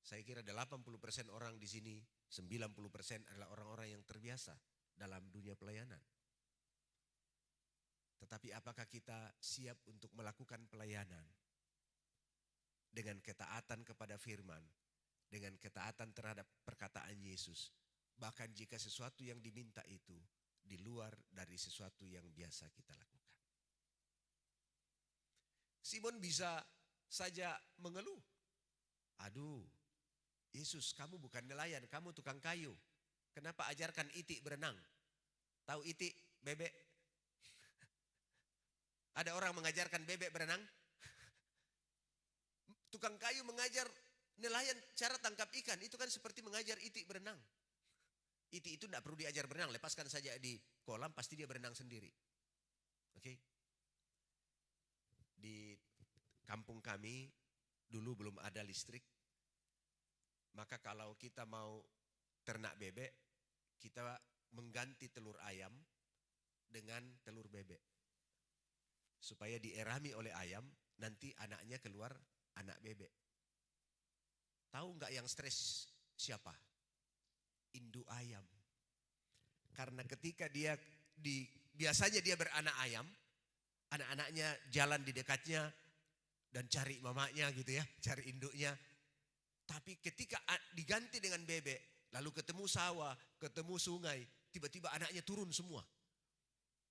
saya kira 80% orang di sini, 90% adalah orang-orang yang terbiasa dalam dunia pelayanan. Tetapi apakah kita siap untuk melakukan pelayanan dengan ketaatan kepada firman, dengan ketaatan terhadap perkataan Yesus, bahkan jika sesuatu yang diminta itu di luar dari sesuatu yang biasa kita lakukan. Simon bisa saja mengeluh. Aduh, Yesus, kamu bukan nelayan, kamu tukang kayu. Kenapa ajarkan itik berenang? Tahu itik, bebek? Ada orang mengajarkan bebek berenang? Tukang kayu mengajar nelayan cara tangkap ikan, itu kan seperti mengajar itik berenang. Itik itu tidak perlu diajar berenang, lepaskan saja di kolam, pasti dia berenang sendiri. Oke? Di kampung kami, dulu belum ada listrik. Maka kalau kita mau ternak bebek, kita mengganti telur ayam dengan telur bebek. Supaya dierami oleh ayam, nanti anaknya keluar anak bebek. Tahu nggak yang stres siapa? Induk ayam. Karena ketika dia biasanya dia beranak ayam, anak-anaknya jalan di dekatnya dan cari mamanya gitu ya, cari induknya. Tapi ketika diganti dengan bebek, lalu ketemu sawah, ketemu sungai, tiba-tiba anaknya turun semua.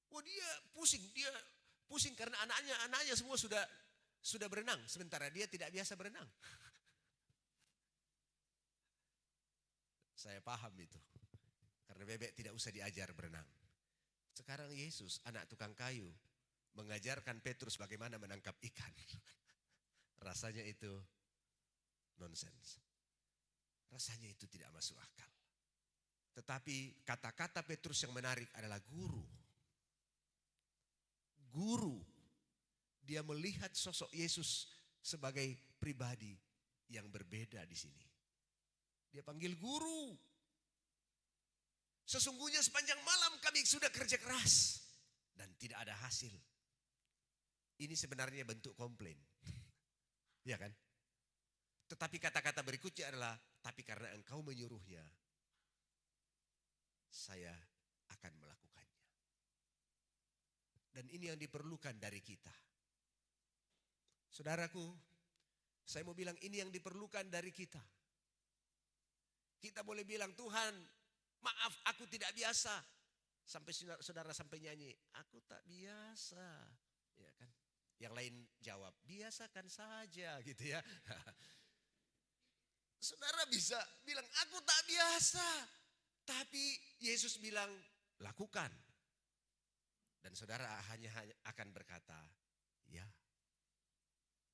Wah, dia pusing karena anaknya semua sudah berenang, sementara dia tidak biasa berenang. Saya paham itu. Karena bebek tidak usah diajar berenang. Sekarang Yesus, anak tukang kayu, mengajarkan Petrus bagaimana menangkap ikan. Rasanya itu nonsens. Rasanya itu tidak masuk akal. Tetapi kata-kata Petrus yang menarik adalah guru. Guru. Dia melihat sosok Yesus sebagai pribadi yang berbeda di sini. Dia panggil guru. Sesungguhnya sepanjang malam kami sudah kerja keras dan tidak ada hasil. Ini sebenarnya bentuk komplain. Ya kan? Tetapi kata-kata berikutnya adalah, tapi karena engkau menyuruhnya, saya akan melakukannya. Dan ini yang diperlukan dari kita. Saudaraku, saya mau bilang ini yang diperlukan dari kita. Kita boleh bilang, Tuhan, maaf aku tidak biasa. Sampai saudara sampai nyanyi, aku tak biasa. Ya kan? Yang lain jawab, biasakan saja gitu ya. Saudara bisa bilang, aku tak biasa. Tapi Yesus bilang, lakukan. Dan saudara hanya akan berkata, ya,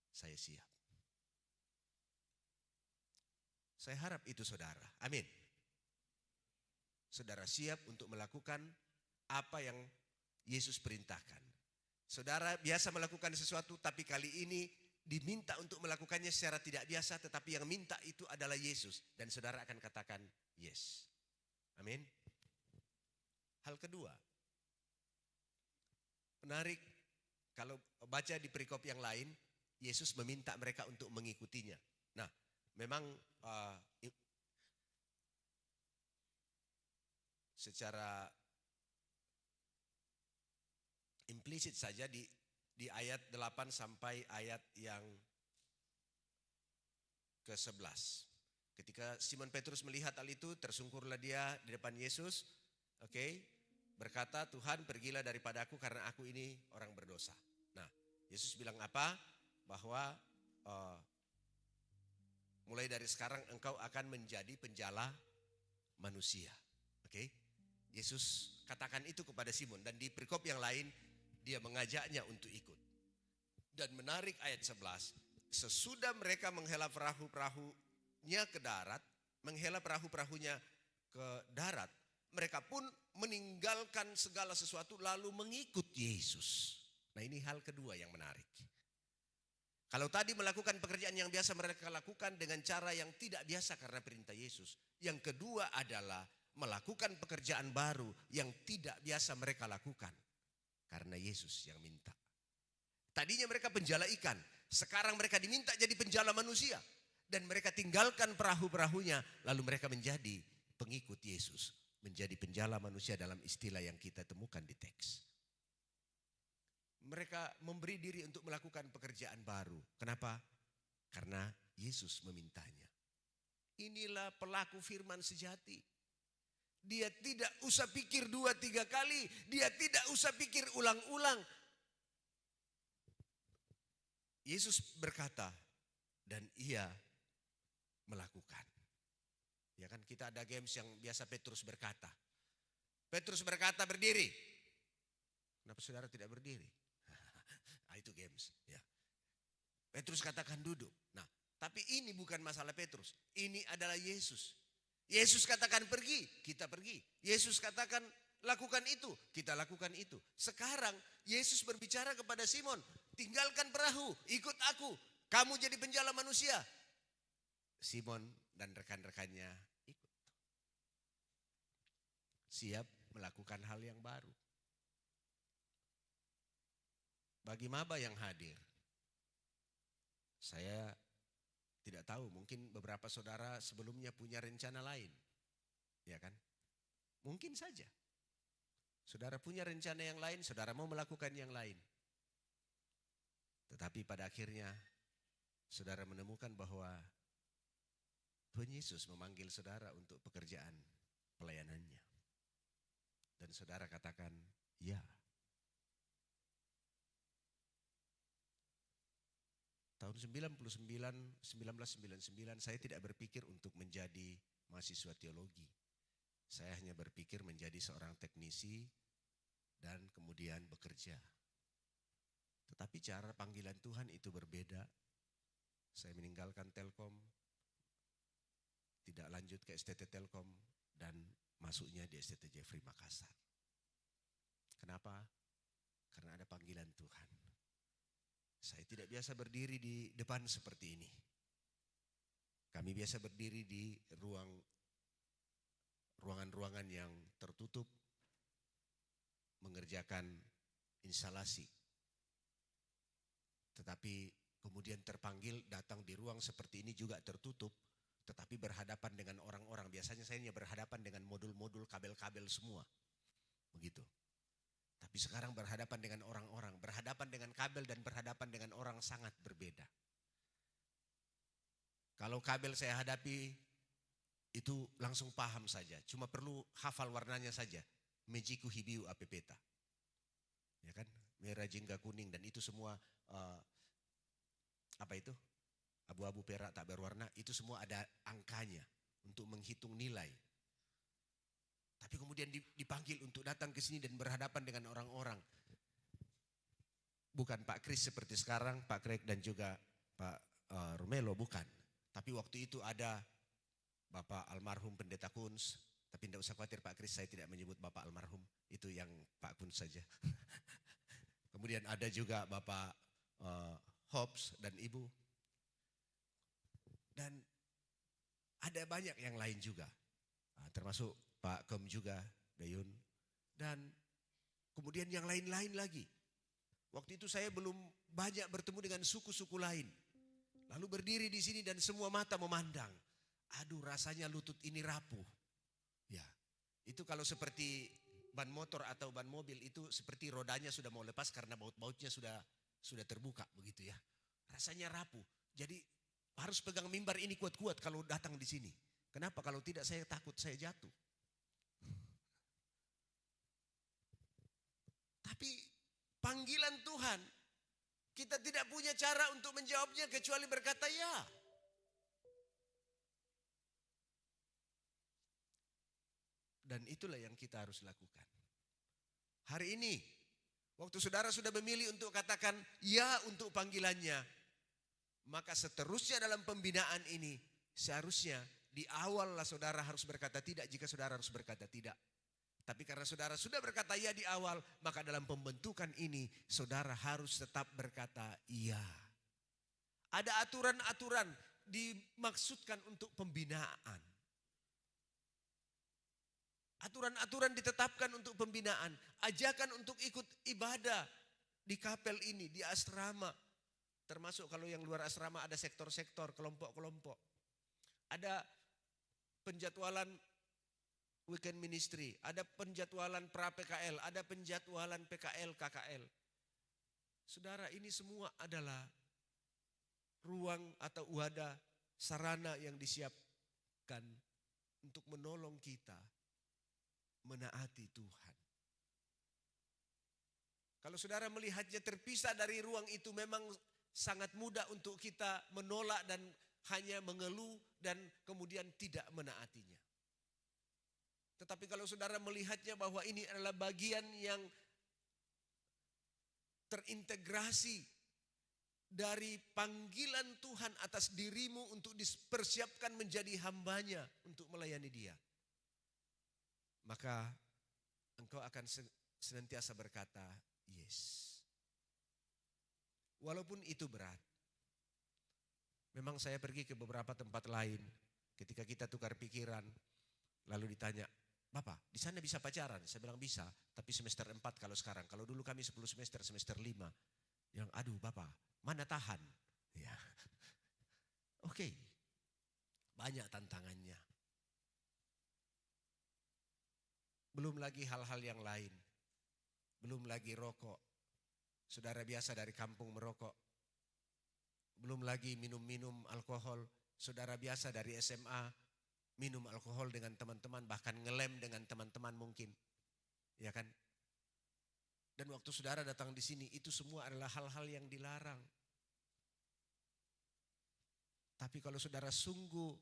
saya siap. Saya harap itu saudara. Amin. Saudara siap untuk melakukan apa yang Yesus perintahkan. Saudara biasa melakukan sesuatu tapi kali ini diminta untuk melakukannya secara tidak biasa, tetapi yang minta itu adalah Yesus. Dan saudara akan katakan yes. Amin. Hal kedua, menarik kalau baca di perikop yang lain, Yesus meminta mereka untuk mengikutinya. Nah, memang secara implisit saja di ayat 8 sampai ayat yang ke-11. Ketika Simon Petrus melihat hal itu, tersungkurlah dia di depan Yesus. Berkata, Tuhan pergilah daripada aku karena aku ini orang berdosa. Nah, Yesus bilang apa? Bahwa mulai dari sekarang engkau akan menjadi penjala manusia. Yesus katakan itu kepada Simon, dan di perikop yang lain dia mengajaknya untuk ikut. Dan menarik ayat 11, sesudah mereka menghela perahu-perahunya ke darat, mereka pun meninggalkan segala sesuatu lalu mengikut Yesus. Nah, ini hal kedua yang menarik. Kalau tadi melakukan pekerjaan yang biasa mereka lakukan dengan cara yang tidak biasa karena perintah Yesus. Yang kedua adalah melakukan pekerjaan baru yang tidak biasa mereka lakukan karena Yesus yang minta. Tadinya mereka penjala ikan, sekarang mereka diminta jadi penjala manusia. Dan mereka tinggalkan perahu-perahunya, lalu mereka menjadi pengikut Yesus. Menjadi penjala manusia dalam istilah yang kita temukan di teks. Mereka memberi diri untuk melakukan pekerjaan baru. Kenapa? Karena Yesus memintanya. Inilah pelaku firman sejati. Dia tidak usah pikir 2-3 kali. Dia tidak usah pikir ulang-ulang. Yesus berkata dan ia melakukan. Ya kan, kita ada games yang biasa Petrus berkata. Petrus berkata berdiri. Kenapa saudara tidak berdiri? Itu games. Ya. Petrus katakan duduk. Nah, tapi ini bukan masalah Petrus. Ini adalah Yesus. Yesus katakan pergi, kita pergi. Yesus katakan lakukan itu, kita lakukan itu. Sekarang Yesus berbicara kepada Simon, tinggalkan perahu, ikut aku. Kamu jadi penjala manusia. Simon dan rekan-rekannya ikut. Siap melakukan hal yang baru. Bagi maba yang hadir, saya tidak tahu, mungkin beberapa saudara sebelumnya punya rencana lain. Ya kan? Mungkin saja. Saudara punya rencana yang lain, saudara mau melakukan yang lain. Tetapi pada akhirnya saudara menemukan bahwa Tuhan Yesus memanggil saudara untuk pekerjaan pelayanannya. Dan saudara katakan, ya. Tahun 1999 saya tidak berpikir untuk menjadi mahasiswa teologi. Saya hanya berpikir menjadi seorang teknisi dan kemudian bekerja. Tetapi cara panggilan Tuhan itu berbeda. Saya meninggalkan Telkom, tidak lanjut ke STT Telkom dan masuknya di STT Jeffrey Makassar. Kenapa? Karena ada panggilan Tuhan. Saya tidak biasa berdiri di depan seperti ini. Kami biasa berdiri di ruangan-ruangan yang tertutup, mengerjakan instalasi. Tetapi kemudian terpanggil datang di ruang seperti ini juga tertutup, tetapi berhadapan dengan orang-orang. Biasanya saya hanya berhadapan dengan modul-modul kabel-kabel semua. Begitu. Tapi sekarang berhadapan dengan orang-orang, berhadapan dengan kabel dan berhadapan dengan orang sangat berbeda. Kalau kabel saya hadapi itu langsung paham saja, cuma perlu hafal warnanya saja. Mejiku hibiu apepeta. Ya kan? Merah, jingga, kuning dan itu semua apa itu? Abu-abu, perak, tak berwarna, itu semua ada angkanya untuk menghitung nilai. Tapi kemudian dipanggil untuk datang ke sini dan berhadapan dengan orang-orang. Bukan Pak Kris seperti sekarang, Pak Craig dan juga Pak Romelo, bukan. Tapi waktu itu ada Bapak almarhum Pendeta Kuns, tapi tidak usah khawatir Pak Kris, saya tidak menyebut Bapak almarhum, itu yang Pak Kuns saja. Kemudian ada juga Bapak Hobbs dan Ibu. Dan ada banyak yang lain juga, termasuk Pak Kem juga, Dayun. Dan kemudian yang lain-lain lagi. Waktu itu saya belum banyak bertemu dengan suku-suku lain. Lalu berdiri di sini dan semua mata memandang. Aduh, rasanya lutut ini rapuh. Ya, itu kalau seperti ban motor atau ban mobil itu seperti rodanya sudah mau lepas karena baut-bautnya sudah terbuka begitu ya. Rasanya rapuh. Jadi harus pegang mimbar ini kuat-kuat kalau datang di sini. Kenapa? Kalau tidak saya takut saya jatuh. Tapi panggilan Tuhan, kita tidak punya cara untuk menjawabnya kecuali berkata ya. Dan itulah yang kita harus lakukan. Hari ini, waktu saudara sudah memilih untuk katakan ya untuk panggilannya, maka seterusnya dalam pembinaan ini seharusnya di awal lah saudara harus berkata tidak jika saudara harus berkata tidak. Tapi karena saudara sudah berkata ya di awal, maka dalam pembentukan ini saudara harus tetap berkata iya. Ada aturan-aturan dimaksudkan untuk pembinaan. Aturan-aturan ditetapkan untuk pembinaan. Ajakan untuk ikut ibadah di kapel ini, di asrama. Termasuk kalau yang luar asrama ada sektor-sektor, kelompok-kelompok. Ada penjadwalan weekend ministry, ada penjadwalan pra-PKL, ada penjadwalan PKL, KKL. Saudara, ini semua adalah ruang atau wadah sarana yang disiapkan untuk menolong kita menaati Tuhan. Kalau saudara melihatnya terpisah dari ruang itu memang sangat mudah untuk kita menolak dan hanya mengeluh dan kemudian tidak menaatinya. Tetapi kalau saudara melihatnya bahwa ini adalah bagian yang terintegrasi dari panggilan Tuhan atas dirimu untuk dipersiapkan menjadi hambanya untuk melayani Dia, maka engkau akan senantiasa berkata yes. Walaupun itu berat. Memang saya pergi ke beberapa tempat lain ketika kita tukar pikiran, lalu ditanya, Bapak, di sana bisa pacaran? Saya bilang bisa, tapi semester 4 kalau sekarang. Kalau dulu kami 10 semester, semester 5. Yang aduh Bapak, mana tahan? Ya. Oke. Banyak tantangannya. Belum lagi hal-hal yang lain. Belum lagi rokok. Saudara biasa dari kampung merokok. Belum lagi minum-minum alkohol. Saudara biasa dari SMA minum alkohol dengan teman-teman, bahkan ngelem dengan teman-teman mungkin. Ya kan? Dan waktu saudara datang di sini, itu semua adalah hal-hal yang dilarang. Tapi kalau saudara sungguh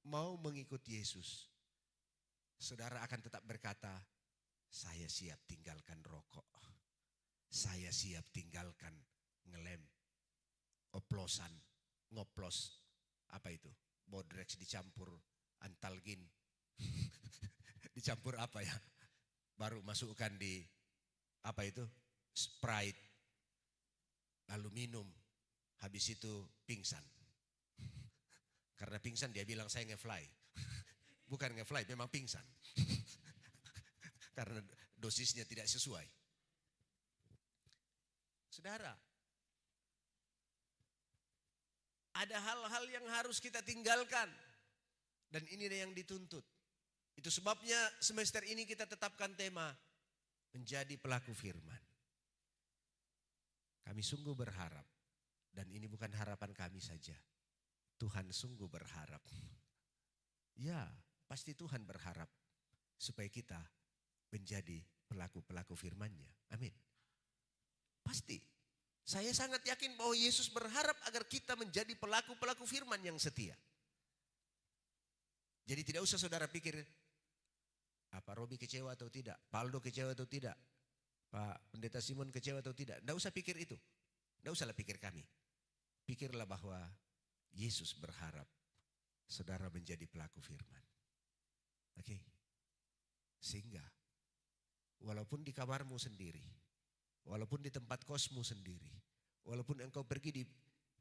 mau mengikuti Yesus, saudara akan tetap berkata, saya siap tinggalkan rokok. Saya siap tinggalkan ngelem, oplosan, ngoplos. Apa itu? Bodrex dicampur Antalgin. Dicampur apa ya? Baru masukkan di apa itu? Sprite. Lalu minum. Habis itu pingsan. Karena pingsan dia bilang saya nge-fly. Bukan nge-fly, memang pingsan. Karena dosisnya tidak sesuai. Saudara, ada hal-hal yang harus kita tinggalkan. Dan ini yang dituntut. Itu sebabnya semester ini kita tetapkan tema menjadi pelaku firman. Kami sungguh berharap, dan ini bukan harapan kami saja. Tuhan sungguh berharap. Ya, pasti Tuhan berharap supaya kita menjadi pelaku-pelaku firman-Nya. Amin. Pasti. Saya sangat yakin bahwa Yesus berharap agar kita menjadi pelaku-pelaku firman yang setia. Jadi tidak usah saudara pikir, apa Robi kecewa atau tidak, Pak Aldo kecewa atau tidak, Pak Pendeta Simon kecewa atau tidak. Tidak usah pikir itu, tidak usahlah pikir kami. Pikirlah bahwa Yesus berharap saudara menjadi pelaku firman. Walaupun di kamarmu sendiri, walaupun di tempat kosmu sendiri, walaupun engkau pergi di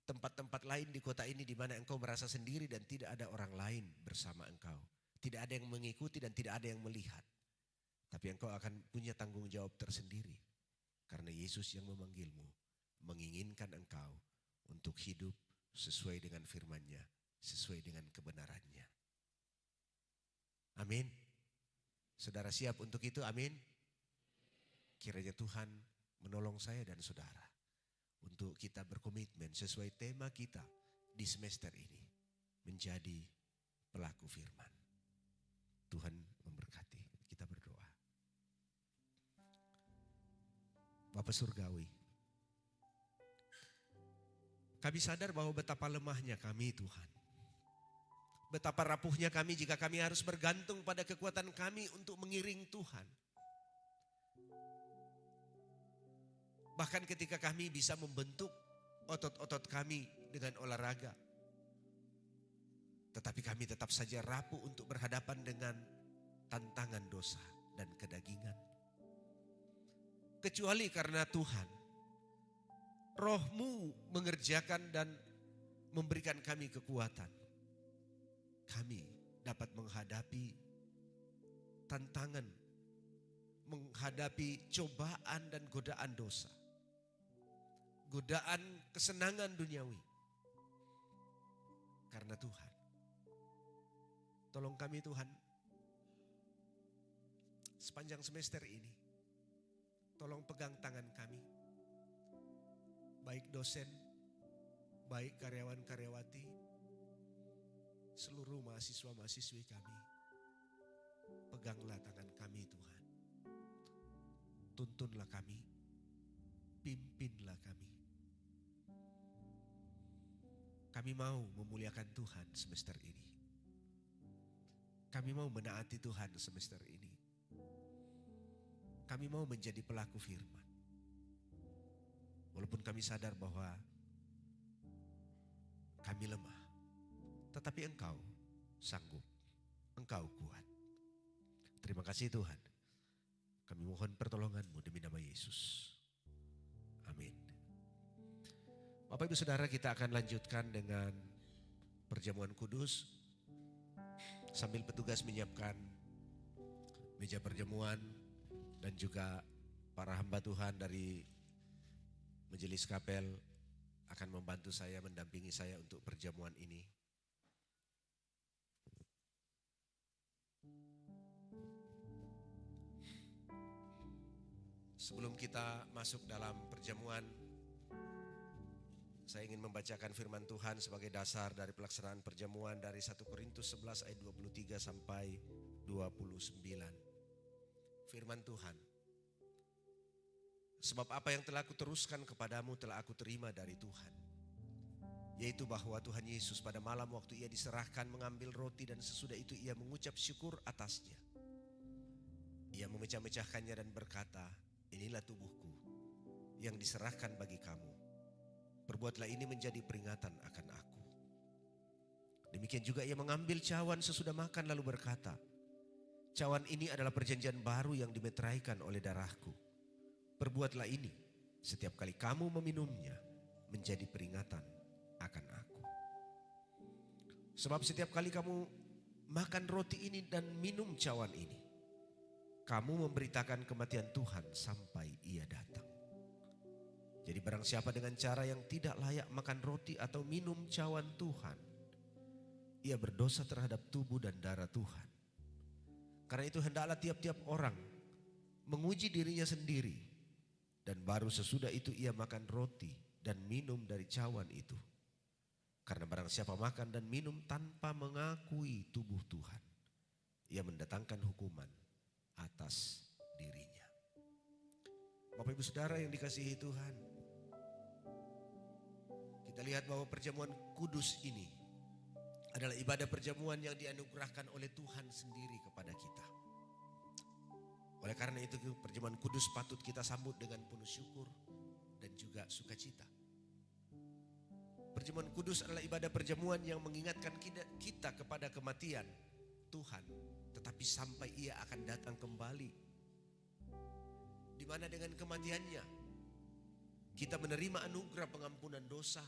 tempat-tempat lain di kota ini di mana engkau merasa sendiri dan tidak ada orang lain bersama engkau. Tidak ada yang mengikuti dan tidak ada yang melihat. Tapi engkau akan punya tanggung jawab tersendiri. Karena Yesus yang memanggilmu, menginginkan engkau untuk hidup sesuai dengan firman-Nya, sesuai dengan kebenarannya. Amin. Saudara siap untuk itu? Amin. Kiranya Tuhan menolong saya dan saudara untuk kita berkomitmen sesuai tema kita di semester ini, menjadi pelaku firman. Tuhan memberkati. Kita berdoa. Bapa Surgawi, kami sadar bahwa betapa lemahnya kami Tuhan. Betapa rapuhnya kami jika kami harus bergantung pada kekuatan kami untuk mengiring Tuhan. Bahkan ketika kami bisa membentuk otot-otot kami dengan olahraga. Tetapi kami tetap saja rapuh untuk berhadapan dengan tantangan dosa dan kedagingan. Kecuali karena Tuhan, Roh-Mu mengerjakan dan memberikan kami kekuatan. Kami dapat menghadapi tantangan, menghadapi cobaan dan godaan dosa. Godaan kesenangan duniawi. Karena Tuhan. Tolong kami Tuhan. Sepanjang semester ini. Tolong pegang tangan kami. Baik dosen, baik karyawan-karyawati, seluruh mahasiswa-mahasiswi kami. Peganglah tangan kami Tuhan. Tuntunlah kami. Pimpinlah kami. Kami mau memuliakan Tuhan semester ini. Kami mau menaati Tuhan semester ini. Kami mau menjadi pelaku firman. Walaupun kami sadar bahwa kami lemah. Tetapi Engkau sanggup. Engkau kuat. Terima kasih Tuhan. Kami mohon pertolongan-Mu demi nama Yesus. Amin. Bapak Ibu Saudara, kita akan lanjutkan dengan perjamuan kudus. Sambil petugas menyiapkan meja perjamuan dan juga para hamba Tuhan dari Majelis Kapel akan membantu saya, mendampingi saya untuk perjamuan ini. Sebelum kita masuk dalam perjamuan, saya ingin membacakan firman Tuhan sebagai dasar dari pelaksanaan perjamuan dari 1 Korintus 11 ayat 23 sampai 29. Firman Tuhan. Sebab apa yang telah kuteruskan kepadamu telah aku terima dari Tuhan. Yaitu bahwa Tuhan Yesus pada malam waktu ia diserahkan mengambil roti dan sesudah itu ia mengucap syukur atasnya. Ia memecah-mecahkannya dan berkata, inilah tubuhku yang diserahkan bagi kamu. Perbuatlah ini menjadi peringatan akan aku. Demikian juga ia mengambil cawan sesudah makan lalu berkata, cawan ini adalah perjanjian baru yang dimeteraikan oleh darahku. Perbuatlah ini setiap kali kamu meminumnya menjadi peringatan akan aku. Sebab setiap kali kamu makan roti ini dan minum cawan ini, kamu memberitakan kematian Tuhan sampai ia datang. Jadi barang siapa dengan cara yang tidak layak makan roti atau minum cawan Tuhan, ia berdosa terhadap tubuh dan darah Tuhan. Karena itu hendaklah tiap-tiap orang menguji dirinya sendiri, dan baru sesudah itu ia makan roti dan minum dari cawan itu. Karena barang siapa makan dan minum tanpa mengakui tubuh Tuhan, ia mendatangkan hukuman atas dirinya. Bapak Ibu Saudara yang dikasihi Tuhan, kita lihat bahwa perjamuan kudus ini adalah ibadah perjamuan yang dianugerahkan oleh Tuhan sendiri kepada kita. Oleh karena itu perjamuan kudus patut kita sambut dengan penuh syukur dan juga sukacita. Perjamuan kudus adalah ibadah perjamuan yang mengingatkan kita kepada kematian Tuhan, tetapi sampai ia akan datang kembali. di mana dengan kematiannya kita menerima anugerah pengampunan dosa.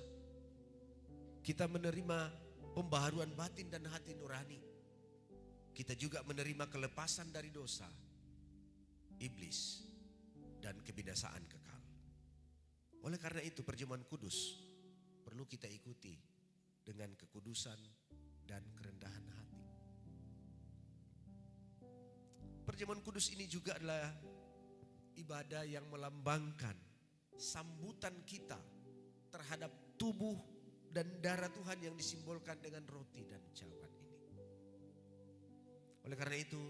Kita menerima pembaharuan batin dan hati nurani. Kita juga menerima kelepasan dari dosa, iblis, dan kebinasaan kekal. Oleh karena itu perjamuan kudus perlu kita ikuti dengan kekudusan dan kerendahan hati. Perjamuan kudus ini juga adalah ibadah yang melambangkan sambutan kita terhadap tubuh dan darah Tuhan yang disimbolkan dengan roti dan cawan ini. Oleh karena itu,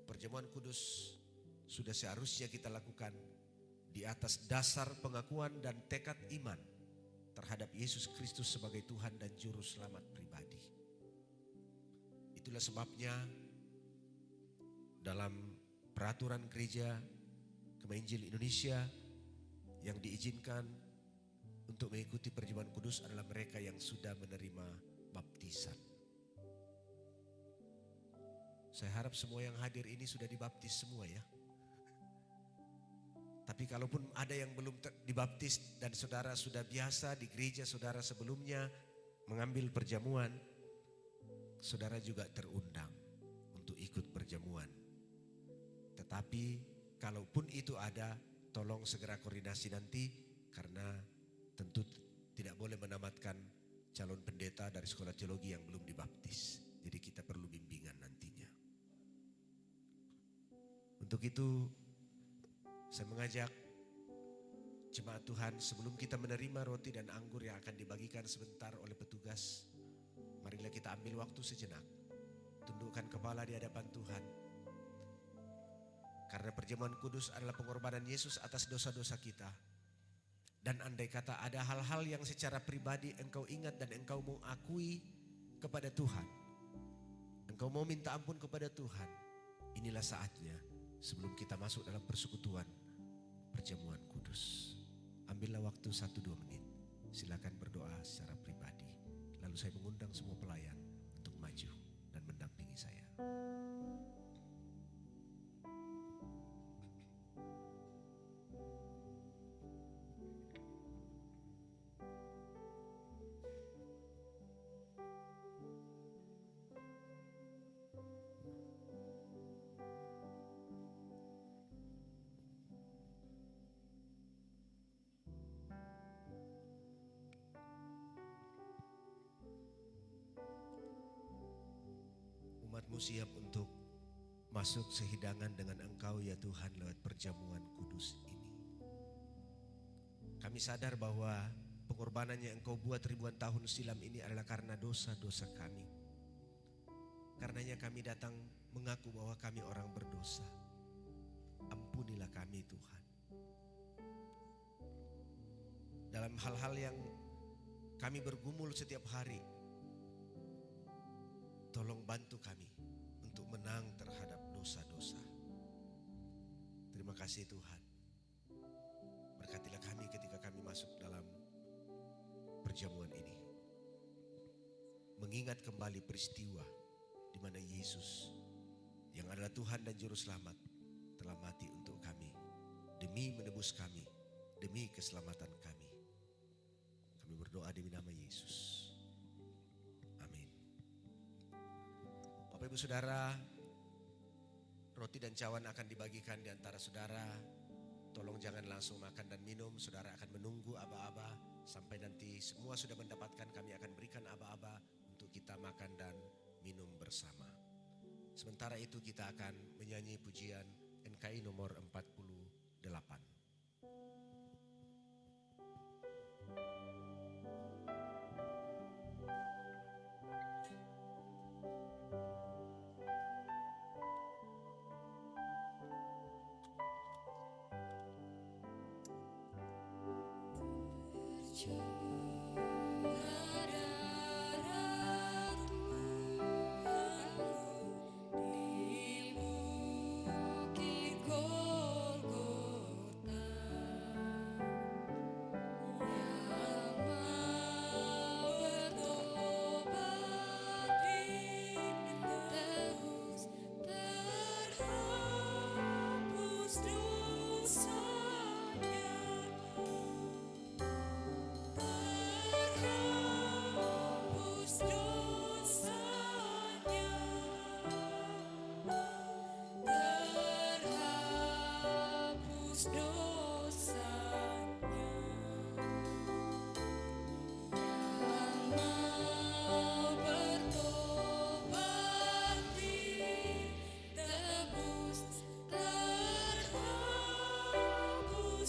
perjamuan kudus sudah seharusnya kita lakukan di atas dasar pengakuan dan tekad iman terhadap Yesus Kristus sebagai Tuhan dan Juru Selamat pribadi. Itulah sebabnya dalam peraturan gereja Kemainjil Indonesia yang diizinkan untuk mengikuti perjamuan kudus adalah mereka yang sudah menerima baptisan. Saya harap semua yang hadir ini sudah dibaptis semua ya. Tapi kalaupun ada yang belum dibaptis dan saudara sudah biasa di gereja saudara sebelumnya mengambil perjamuan, saudara juga terundang untuk ikut perjamuan. Tetapi kalaupun itu ada, tolong segera koordinasi nanti karena tentu tidak boleh menamatkan calon pendeta dari sekolah teologi yang belum dibaptis. Jadi kita perlu bimbingan nantinya. Untuk itu saya mengajak jemaat Tuhan sebelum kita menerima roti dan anggur yang akan dibagikan sebentar oleh petugas, marilah kita ambil waktu sejenak, tundukkan kepala di hadapan Tuhan. Karena perjamuan kudus adalah pengorbanan Yesus atas dosa-dosa kita. Dan andai kata ada hal-hal yang secara pribadi engkau ingat dan engkau mau akui kepada Tuhan, engkau mau minta ampun kepada Tuhan, inilah saatnya sebelum kita masuk dalam persekutuan perjamuan kudus. Ambillah waktu 1-2 menit. Silakan berdoa secara pribadi. Lalu saya mengundang semua pelayan untuk maju dan mendampingi saya. Umatmu siap untuk masuk sehidangan dengan Engkau ya Tuhan lewat perjamuan kudus ini. Kami sadar bahwa pengorbanan yang Engkau buat ribuan tahun silam ini adalah karena dosa-dosa kami. Karenanya kami datang mengaku bahwa kami orang berdosa. Ampunilah kami Tuhan. Dalam hal-hal yang kami bergumul setiap hari, tolong bantu kami untuk menang terhadap dosa-dosa. Terima kasih Tuhan. Berkatilah kami ketika kami masuk dalam perjamuan ini. Mengingat kembali peristiwa di mana Yesus yang adalah Tuhan dan Juru Selamat telah mati untuk kami. Demi menebus kami, demi keselamatan kami. Kami berdoa demi nama Yesus. Bapak Ibu Saudara, roti dan cawan akan dibagikan di antara saudara. Tolong jangan langsung makan dan minum, saudara akan menunggu aba-aba sampai nanti semua sudah mendapatkan, kami akan berikan aba-aba untuk kita makan dan minum bersama. Sementara itu kita akan menyanyi pujian NKI nomor 48. Terhapus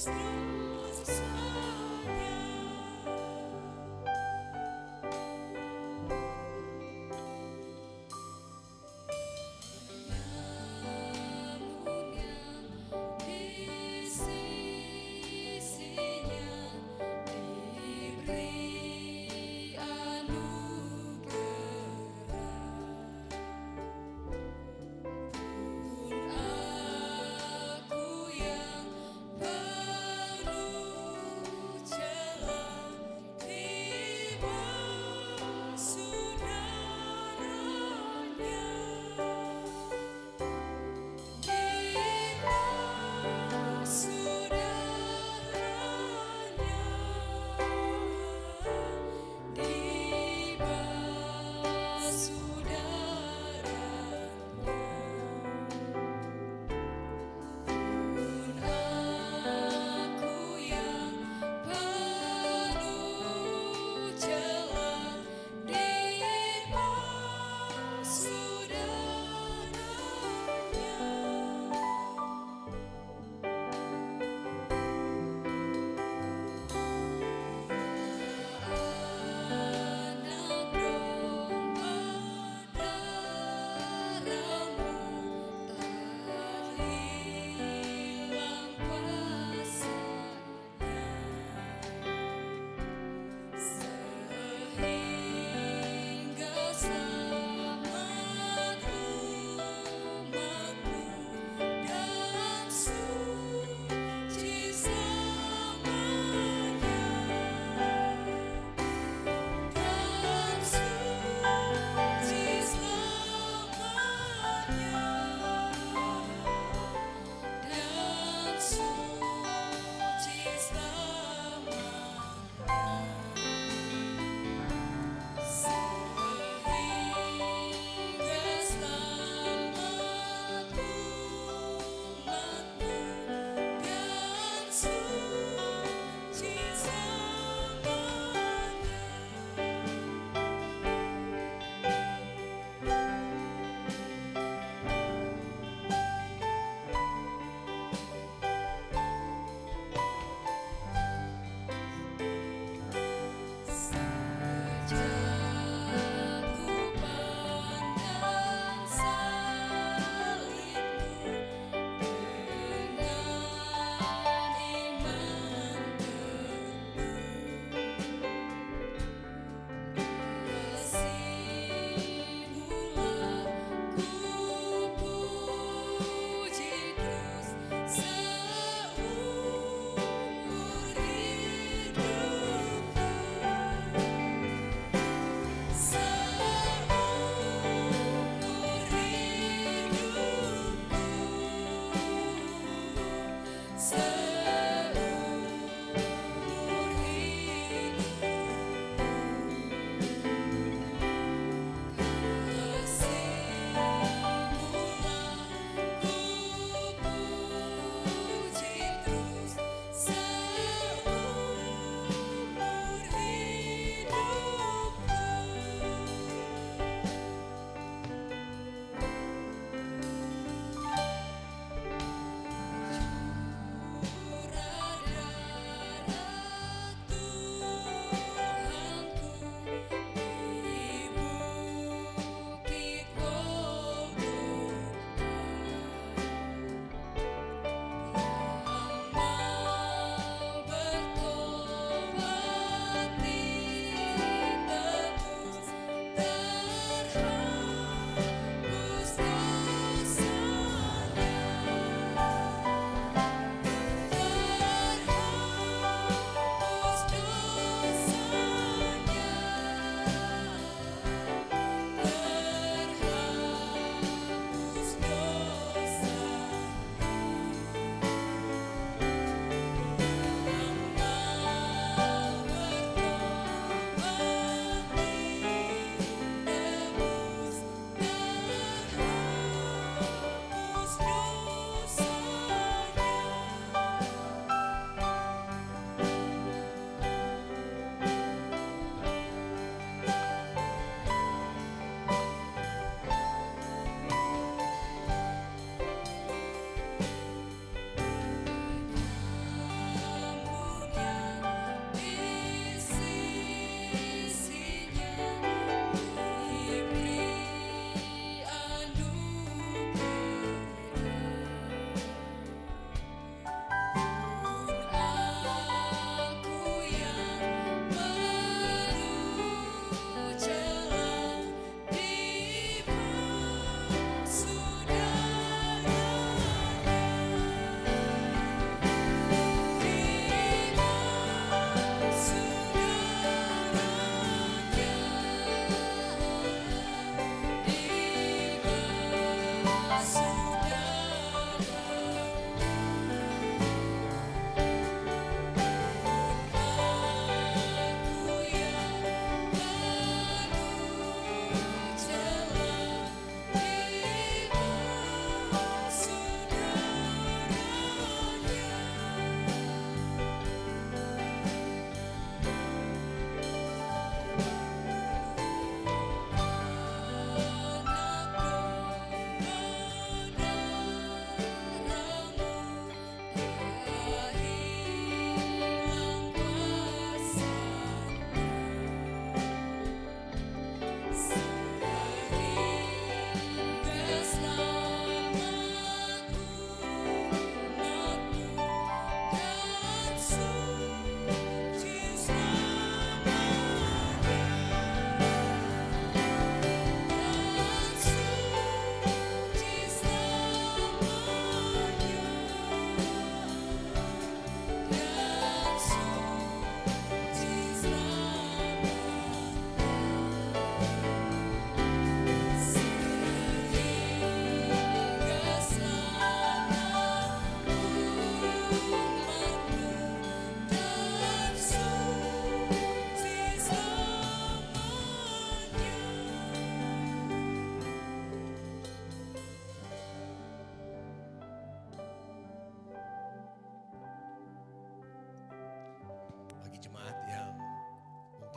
Aku yang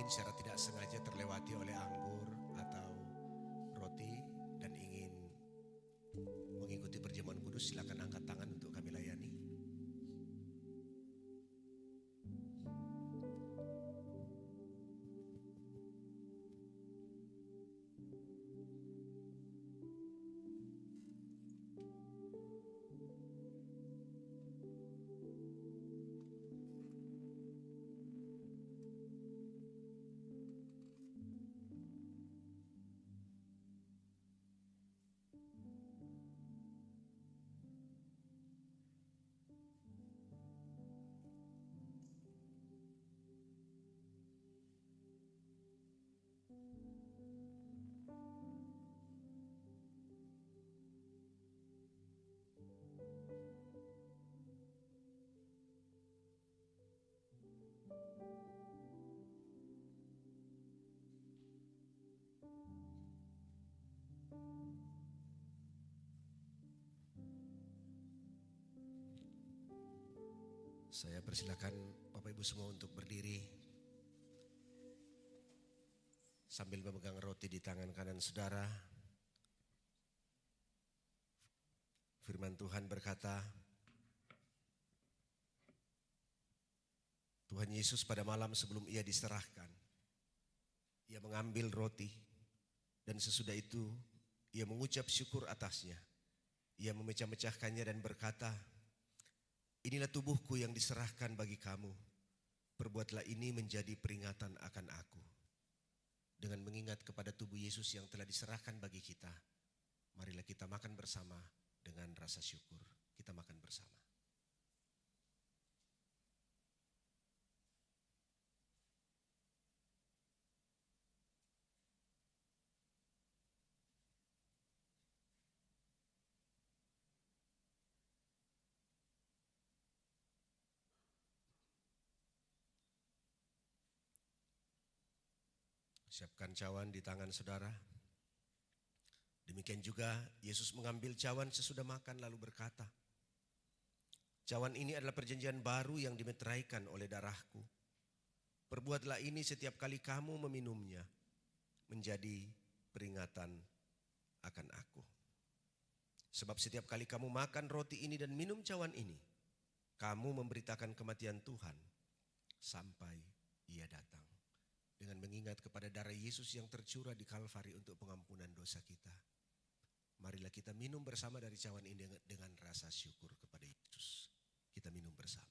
secara tidak sengaja terlewati oleh anggur atau roti dan ingin mengikuti perjamuan kudus, silakan angkat tangan untuk kami layani. Saya persilakan Bapak Ibu semua untuk berdiri sambil memegang roti di tangan kanan saudara. Firman Tuhan berkata, Tuhan Yesus pada malam sebelum ia diserahkan, ia mengambil roti dan sesudah itu ia mengucap syukur atasnya. Ia memecah-mecahkannya dan berkata, inilah tubuhku yang diserahkan bagi kamu. Perbuatlah ini menjadi peringatan akan aku. Dengan mengingat kepada tubuh Yesus yang telah diserahkan bagi kita, marilah kita makan bersama dengan rasa syukur. Kita makan bersama. Siapkan cawan di tangan saudara. Demikian juga Yesus mengambil cawan sesudah makan lalu berkata, cawan ini adalah perjanjian baru yang dimeteraikan oleh darahku. Perbuatlah ini setiap kali kamu meminumnya menjadi peringatan akan aku. Sebab setiap kali kamu makan roti ini dan minum cawan ini, kamu memberitakan kematian Tuhan sampai ia datang. Dengan mengingat kepada darah Yesus yang tercurah di Kalvari untuk pengampunan dosa kita, marilah kita minum bersama dari cawan ini dengan rasa syukur kepada Yesus. Kita minum bersama.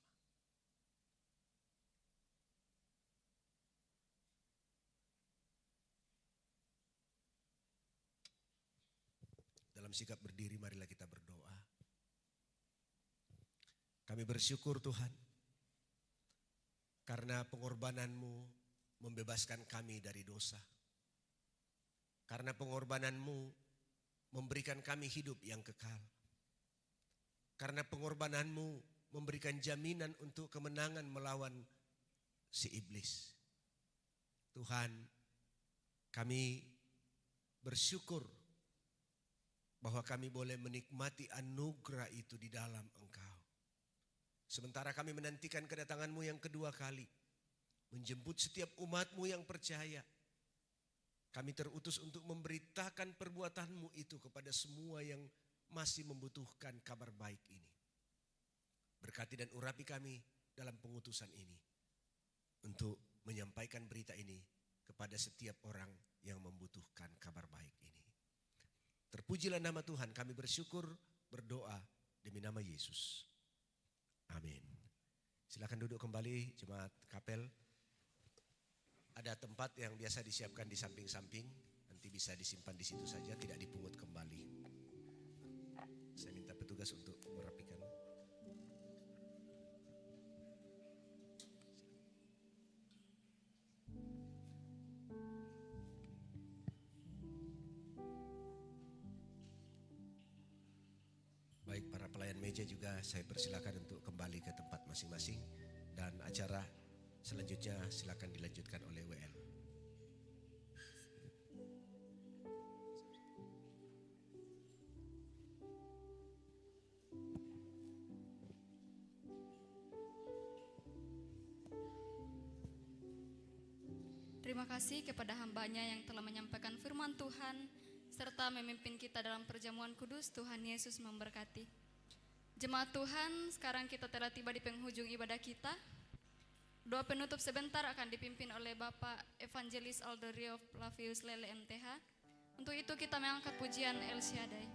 Dalam sikap berdiri marilah kita berdoa. Kami bersyukur Tuhan, karena pengorbananmu membebaskan kami dari dosa. Karena pengorbananmu memberikan kami hidup yang kekal. Karena pengorbananmu memberikan jaminan untuk kemenangan melawan si iblis. Tuhan, kami bersyukur bahwa kami boleh menikmati anugerah itu di dalam Engkau. Sementara kami menantikan kedatangan-Mu yang kedua kali, menjemput setiap umat-Mu yang percaya. Kami terutus untuk memberitakan perbuatan-Mu itu kepada semua yang masih membutuhkan kabar baik ini. Berkati dan urapi kami dalam pengutusan ini untuk menyampaikan berita ini kepada setiap orang yang membutuhkan kabar baik ini. Terpujilah nama Tuhan, kami bersyukur, berdoa demi nama Yesus. Amin. Silakan duduk kembali jemaat kapel. Ada tempat yang biasa disiapkan di samping-samping, nanti bisa disimpan di situ saja, tidak dipungut kembali. Saya minta petugas untuk merapikan. Baik, para pelayan meja juga saya persilakan untuk kembali ke tempat masing-masing, dan acara selanjutnya silakan dilanjutkan oleh WL. Terima kasih kepada hambanya yang telah menyampaikan firman Tuhan serta memimpin kita dalam perjamuan kudus. Tuhan Yesus memberkati. Jemaat Tuhan, sekarang kita telah tiba di penghujung ibadah kita. Doa penutup sebentar akan dipimpin oleh Bapak Evangelis Aldorio Flavius Lele MTH. Untuk itu kita mengangkat pujian El Shaddai.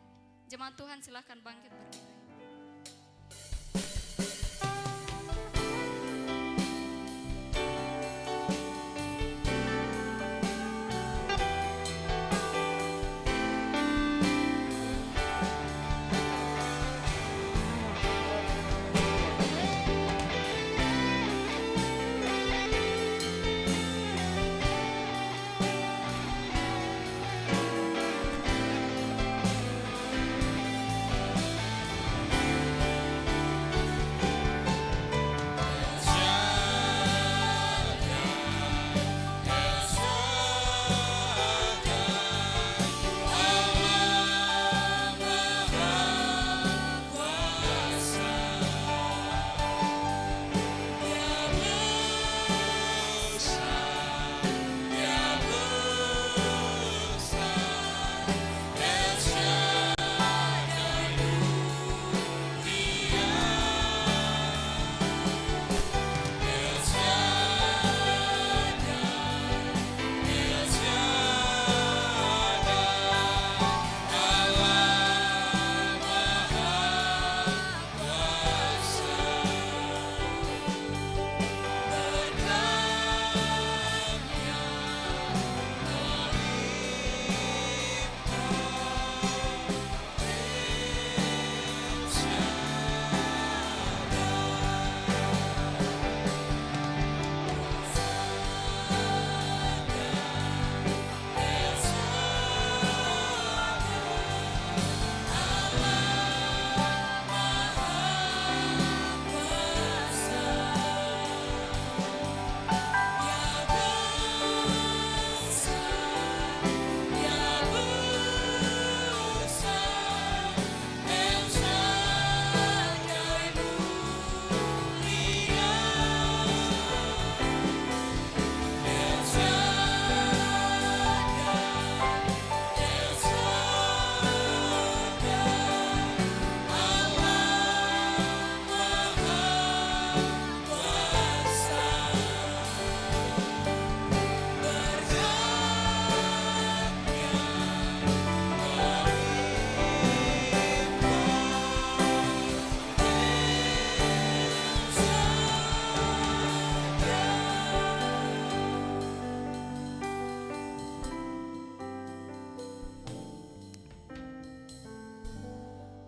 Jemaat Tuhan silahkan bangkit berdiri.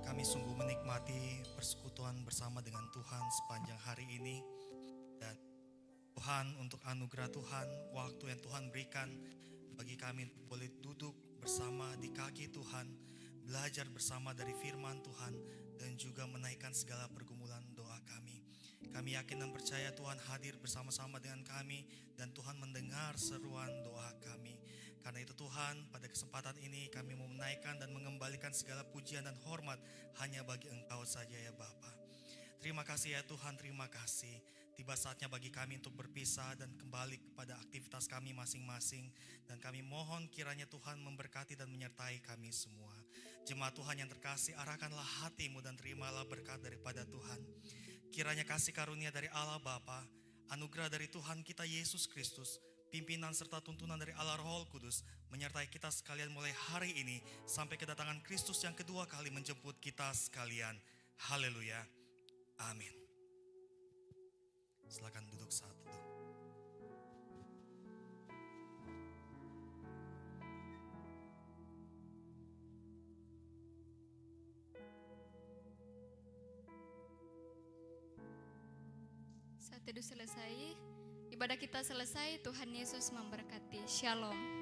Kami sungguh menikmati persekutuan bersama dengan Tuhan sepanjang hari ini. Dan Tuhan, untuk anugerah Tuhan, waktu yang Tuhan berikan bagi kami boleh duduk bersama di kaki Tuhan, belajar bersama dari firman Tuhan, dan juga menaikkan segala pergumulan doa kami. Kami yakin dan percaya Tuhan hadir bersama-sama dengan kami, dan Tuhan mendengar seruan doa kami. Karena itu Tuhan, pada kesempatan ini kami mau menaikkan dan mengembalikan segala pujian dan hormat hanya bagi Engkau saja ya Bapa. Terima kasih ya Tuhan, terima kasih. Tiba saatnya bagi kami untuk berpisah dan kembali kepada aktivitas kami masing-masing. Dan kami mohon kiranya Tuhan memberkati dan menyertai kami semua. Jemaat Tuhan yang terkasih, arahkanlah hatimu dan terimalah berkat daripada Tuhan. Kiranya kasih karunia dari Allah Bapa, anugerah dari Tuhan kita Yesus Kristus, pimpinan serta tuntunan dari Allah Roh Kudus menyertai kita sekalian mulai hari ini sampai kedatangan Kristus yang kedua kali menjemput kita sekalian. Haleluya. Amin. Silakan duduk saat itu. Saat teduh selesai, ibadah kita selesai. Tuhan Yesus memberkati. Shalom.